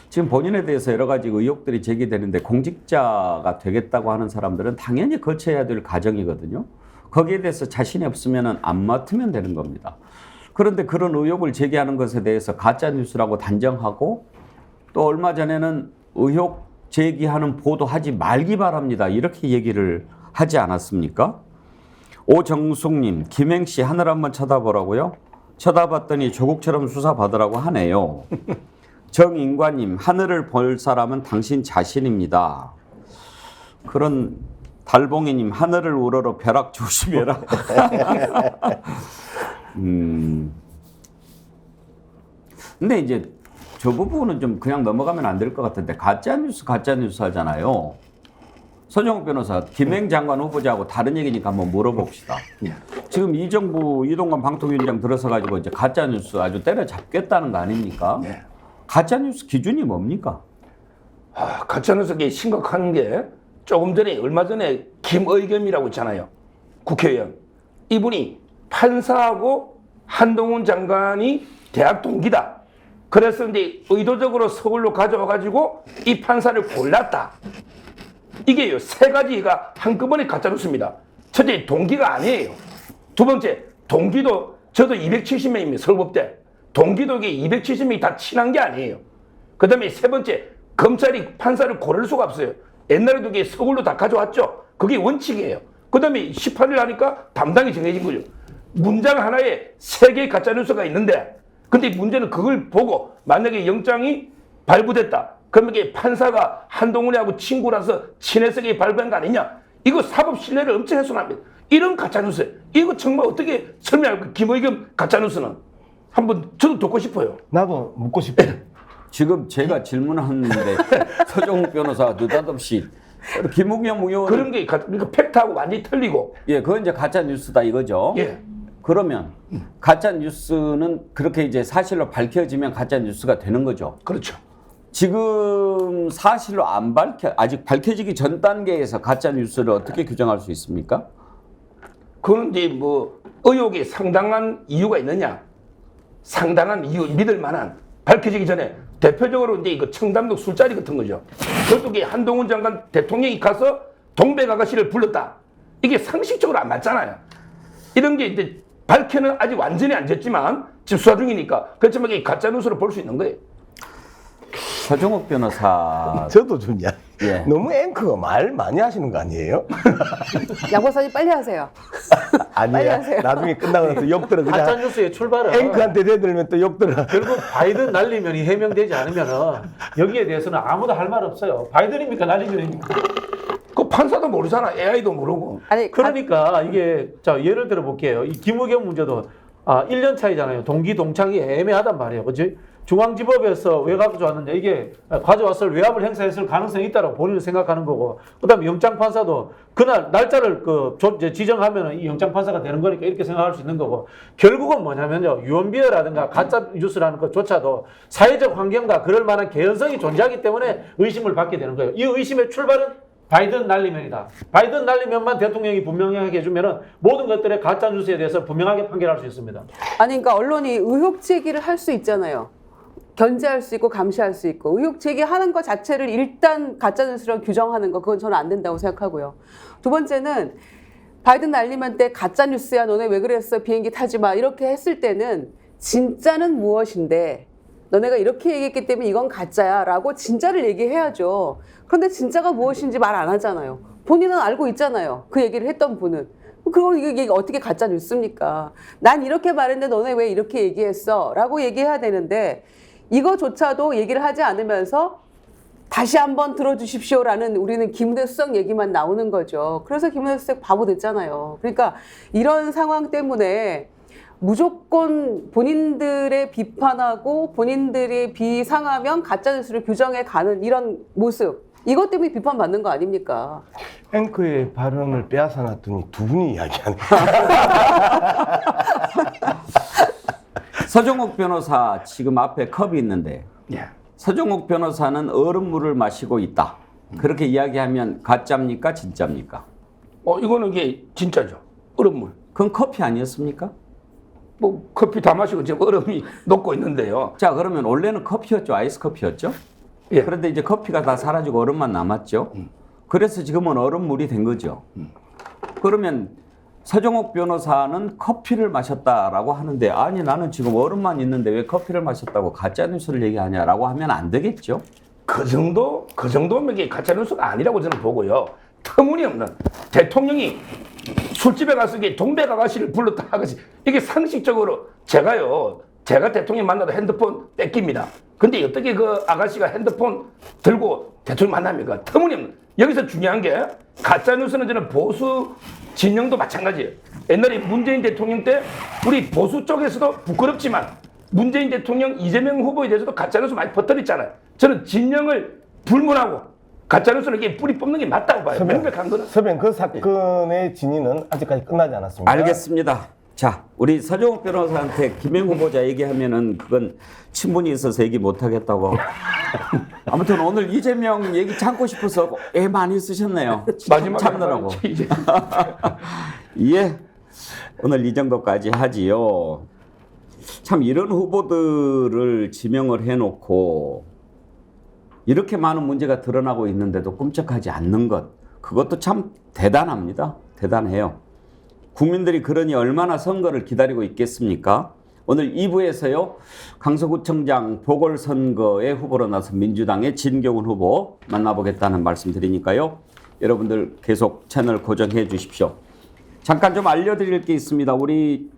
지금 본인에 대해서 여러 가지 의혹들이 제기되는데 공직자가 되겠다고 하는 사람들은 당연히 거쳐야 될 과정이거든요. 거기에 대해서 자신이 없으면 안 맡으면 되는 겁니다. 그런데 그런 의혹을 제기하는 것에 대해서 가짜 뉴스라고 단정하고 또 얼마 전에는 의혹 제기하는 보도하지 말기 바랍니다. 이렇게 얘기를 하지 않았습니까? 오정숙님, 김행씨 하늘 한번 쳐다보라고요? 쳐다봤더니 조국처럼 수사받으라고 하네요. 정인관님, 하늘을 볼 사람은 당신 자신입니다. 그런 달봉이님, 하늘을 우러러 벼락 조심해라. 근데 이제 저 부분은 좀 그냥 넘어가면 안 될 것 같은데 가짜뉴스 하잖아요. 서정욱 변호사, 김행 장관 후보자하고 다른 얘기니까 한번 물어봅시다. 지금 이 정부 이동관 방통위원장 들어서 가지고 이제 가짜뉴스 아주 때려잡겠다는 거 아닙니까? 네. 가짜뉴스 기준이 뭡니까? 가짜뉴스가 심각한 게 조금 전에 얼마 전에 김의겸이라고 있잖아요. 국회의원. 이분이 판사하고 한동훈 장관이 대학 동기다. 그래서 이제 의도적으로 서울로 가져와가지고 이 판사를 골랐다. 이게요, 세 가지가 한꺼번에 가짜뉴스입니다. 첫째, 동기가 아니에요. 두 번째, 동기도 저도 270명입니다. 서울법대. 동기도에 270명이 다 친한 게 아니에요. 그 다음에 세 번째, 검찰이 판사를 고를 수가 없어요. 옛날에도 이게 서울로 다 가져왔죠. 그게 원칙이에요. 그 다음에 18일 하니까 담당이 정해진 거죠. 문장 하나에 3개의 가짜뉴스가 있는데, 근데 문제는 그걸 보고 만약에 영장이 발부됐다. 그러면 이게 판사가 한동훈이하고 친구라서 친해서 발부한 거 아니냐? 이거 사법 신뢰를 엄청 훼손합니다. 이런 가짜뉴스, 이거 정말 어떻게 설명할까? 김의겸 가짜뉴스는 한번 저도 듣고 싶어요. 나도 묻고 싶어요. 지금 제가 질문하는데 서정욱 변호사가 느닷없이 김웅영 의원 그런 게 그러니까 팩트하고 완전히 틀리고. 예, 그건 이제 가짜 뉴스다 이거죠. 예. 그러면 가짜 뉴스는 그렇게 이제 사실로 밝혀지면 가짜 뉴스가 되는 거죠. 그렇죠. 지금 사실로 안 아직 밝혀지기 전 단계에서 가짜 뉴스를 어떻게 규정할 수 있습니까? 그건 이제 뭐 의혹이 상당한 이유가 있느냐? 상당한 이유, 믿을 만한, 밝혀지기 전에 대표적으로 이제 이거 청담동 술자리 같은 거죠. 그것도 한동훈 장관 대통령이 가서 동백 아가씨를 불렀다. 이게 상식적으로 안 맞잖아요. 이런 게 이제 밝혀는 아직 완전히 안 됐지만 지금 수사 중이니까 그렇지만 이게 가짜 뉴스로 볼 수 있는 거예요. 서정욱 변호사. 저도 좀 예. 너무 앵커가 말 많이 하시는 거 아니에요? 양 박사님 빨리 하세요. 빨리 아니야. 하세요. 나중에 끝나고 나서 욕 들어. 그냥 가짜뉴스의 출발은 앵커한테 대들면 또 욕 들어. 결국 바이든 날리면이 해명되지 않으면은 여기에 대해서는 아무도 할 말 없어요. 바이든입니까 날리면입니까? 그 판사도 모르잖아. AI도 모르고. 아니, 그러니까 이게 자 예를 들어 볼게요. 이 김의겸 문제도 1년 차이잖아요. 동기 동창이 애매하단 말이에요. 그렇지? 중앙지법에서 왜 가져왔는데 이게 가져왔을 외압을 행사했을 가능성이 있다고 본인은 생각하는 거고, 그다음에 영장판사도 그날 날짜를 지정하면 이 영장판사가 되는 거니까 이렇게 생각할 수 있는 거고, 결국은 뭐냐면요, 유언비어라든가 가짜 뉴스라는 것조차도 사회적 환경과 그럴 만한 개연성이 존재하기 때문에 의심을 받게 되는 거예요. 이 의심의 출발은 바이든 날리면이다. 바이든 날리면만 대통령이 분명하게 해주면은 모든 것들의 가짜 뉴스에 대해서 분명하게 판결할 수 있습니다. 아니 그러니까 언론이 의혹 제기를 할 수 있잖아요. 견제할 수 있고 감시할 수 있고, 의혹 제기하는 것 자체를 일단 가짜뉴스로 규정하는 거, 그건 저는 안 된다고 생각하고요. 두 번째는 바이든 날리면 때 가짜뉴스야 너네 왜 그랬어 비행기 타지 마 이렇게 했을 때는 진짜는 무엇인데 너네가 이렇게 얘기했기 때문에 이건 가짜야 라고 진짜를 얘기해야죠. 그런데 진짜가 무엇인지 말 안 하잖아요. 본인은 알고 있잖아요. 그 얘기를 했던 분은. 그럼 이게 어떻게 가짜 뉴스입니까? 난 이렇게 말했는데 너네 왜 이렇게 얘기했어? 라고 얘기해야 되는데 이거조차도 얘기를 하지 않으면서 다시 한번 들어주십시오라는 우리는 김은혜 수석 얘기만 나오는 거죠. 그래서 김은혜 수석 바보 됐잖아요. 그러니까 이런 상황 때문에 무조건 본인들의 비판하고 본인들이 비상하면 가짜뉴스를 규정해 가는 이런 모습, 이것 때문에 비판받는 거 아닙니까? 앵커의 발언을 빼앗아 놨더니 두 분이 이야기하네. 서정욱 변호사 지금 앞에 컵이 있는데 서정욱 변호사는 얼음물을 마시고 있다. 그렇게 이야기하면 가짜입니까? 진짜입니까? 이거는 이게 진짜죠. 얼음물. 그건 커피 아니었습니까? 뭐 커피 다 마시고 지금 얼음이 녹고 있는데요. 자, 그러면 원래는 커피였죠. 아이스 커피였죠. 예. 그런데 이제 커피가 다 사라지고 얼음만 남았죠. 그래서 지금은 얼음물이 된 거죠. 그러면 서정욱 변호사는 커피를 마셨다라고 하는데, 아니 나는 지금 얼음만 있는데 왜 커피를 마셨다고 가짜뉴스를 얘기하냐라고 하면 안 되겠죠. 그 정도면 이게 가짜뉴스가 아니라고 저는 보고요. 터무니없는 대통령이 술집에 가서 이게 동백 아가씨를 불렀다 아가씨, 이게 상식적으로 제가 대통령 만나도 핸드폰 뺏깁니다. 근데 어떻게 그 아가씨가 핸드폰 들고 대통령 만납니까? 터무니없는. 여기서 중요한 게 가짜뉴스는 저는 보수 진영도 마찬가지예요. 옛날에 문재인 대통령 때 우리 보수 쪽에서도 부끄럽지만 문재인 대통령 이재명 후보에 대해서도 가짜뉴스 많이 퍼뜨렸잖아요. 저는 진영을 불문하고 가짜뉴스는 이게 뿌리 뽑는 게 맞다고 봐요. 명백한 거는. 서변 그 사건의 진위는 아직까지 끝나지 않았습니다. 알겠습니다. 자, 우리 서정욱 변호사한테 김행 후보자 얘기하면은 그건 친분이 있어서 얘기 못 하겠다고. 아무튼 오늘 이재명 얘기 참고 싶어서 애 많이 쓰셨네요. 마지막에 참느라고. 예, 오늘 이 정도까지 하지요. 참 이런 후보들을 지명을 해놓고 이렇게 많은 문제가 드러나고 있는데도 끔찍하지 않는 것, 그것도 참 대단합니다. 대단해요. 국민들이 그러니 얼마나 선거를 기다리고 있겠습니까? 오늘 2부에서요. 강서구청장 보궐선거에 후보로 나선 민주당의 진경훈 후보 만나보겠다는 말씀 드리니까요. 여러분들 계속 채널 고정해 주십시오. 잠깐 좀 알려드릴 게 있습니다. 우리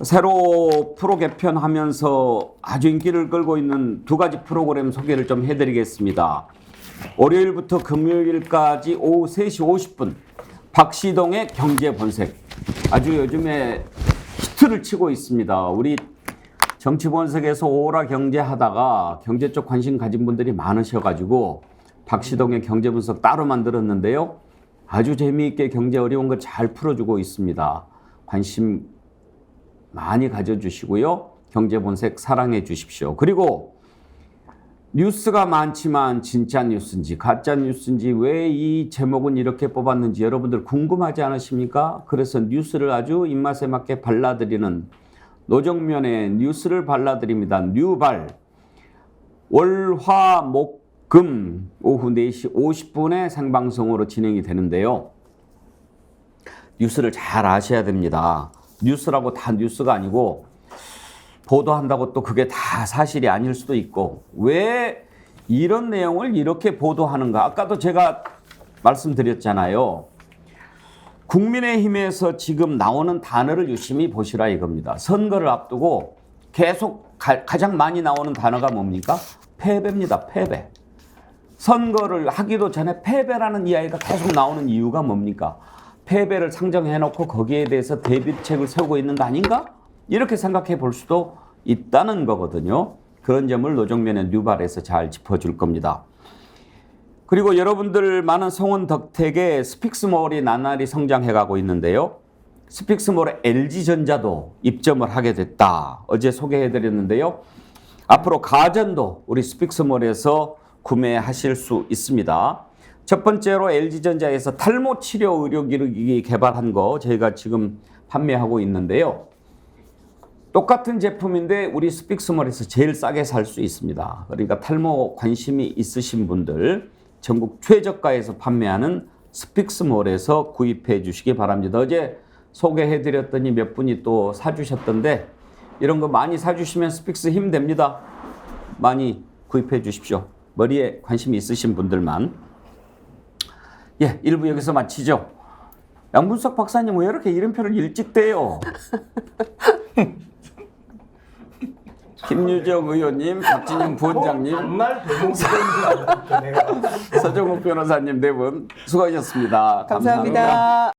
새로 프로 개편하면서 아주 인기를 끌고 있는 두 가지 프로그램 소개를 좀 해드리겠습니다. 월요일부터 금요일까지 오후 3시 50분 박시동의 경제본색. 아주 요즘에 히트를 치고 있습니다. 우리 정치본색에서 오라 경제 하다가 경제 쪽 관심 가진 분들이 많으셔가지고 박시동의 경제분석 따로 만들었는데요. 아주 재미있게 경제 어려운 거 잘 풀어주고 있습니다. 관심 많이 가져주시고요. 경제본색 사랑해 주십시오. 그리고 뉴스가 많지만 진짜 뉴스인지 가짜 뉴스인지 왜 이 제목은 이렇게 뽑았는지 여러분들 궁금하지 않으십니까? 그래서 뉴스를 아주 입맛에 맞게 발라드리는 노정면의 뉴스를 발라드립니다. 뉴발 월화 목 금 오후 4시 50분에 생방송으로 진행이 되는데요. 뉴스를 잘 아셔야 됩니다. 뉴스라고 다 뉴스가 아니고 보도한다고 또 그게 다 사실이 아닐 수도 있고 왜 이런 내용을 이렇게 보도하는가. 아까도 제가 말씀드렸잖아요. 국민의힘에서 지금 나오는 단어를 유심히 보시라 이겁니다. 선거를 앞두고 계속 가장 많이 나오는 단어가 뭡니까? 패배입니다. 패배. 선거를 하기도 전에 패배라는 이야기가 계속 나오는 이유가 뭡니까? 패배를 상정해놓고 거기에 대해서 대비책을 세우고 있는 거 아닌가? 이렇게 생각해 볼 수도 있다는 거거든요. 그런 점을 노정면의 뉴발에서 잘 짚어줄 겁니다. 그리고 여러분들 많은 성원 덕택에 스픽스몰이 나날이 성장해가고 있는데요. 스픽스몰의 LG전자도 입점을 하게 됐다. 어제 소개해드렸는데요. 앞으로 가전도 우리 스픽스몰에서 구매하실 수 있습니다. 첫 번째로 LG전자에서 탈모 치료 의료기기 개발한 거 저희가 지금 판매하고 있는데요. 똑같은 제품인데 우리 스픽스몰에서 제일 싸게 살 수 있습니다. 그러니까 탈모 관심이 있으신 분들 전국 최저가에서 판매하는 스픽스몰에서 구입해 주시기 바랍니다. 어제 소개해 드렸더니 몇 분이 또 사주셨던데 이런 거 많이 사주시면 스픽스 힘 됩니다. 많이 구입해 주십시오. 머리에 관심이 있으신 분들만. 예, 1부 여기서 마치죠. 양분석 박사님 왜 이렇게 이름표를 일찍 떼요? 김유정 의원님, 박진영 부원장님, 서정욱 변호사님 네 분 수고하셨습니다. 감사합니다.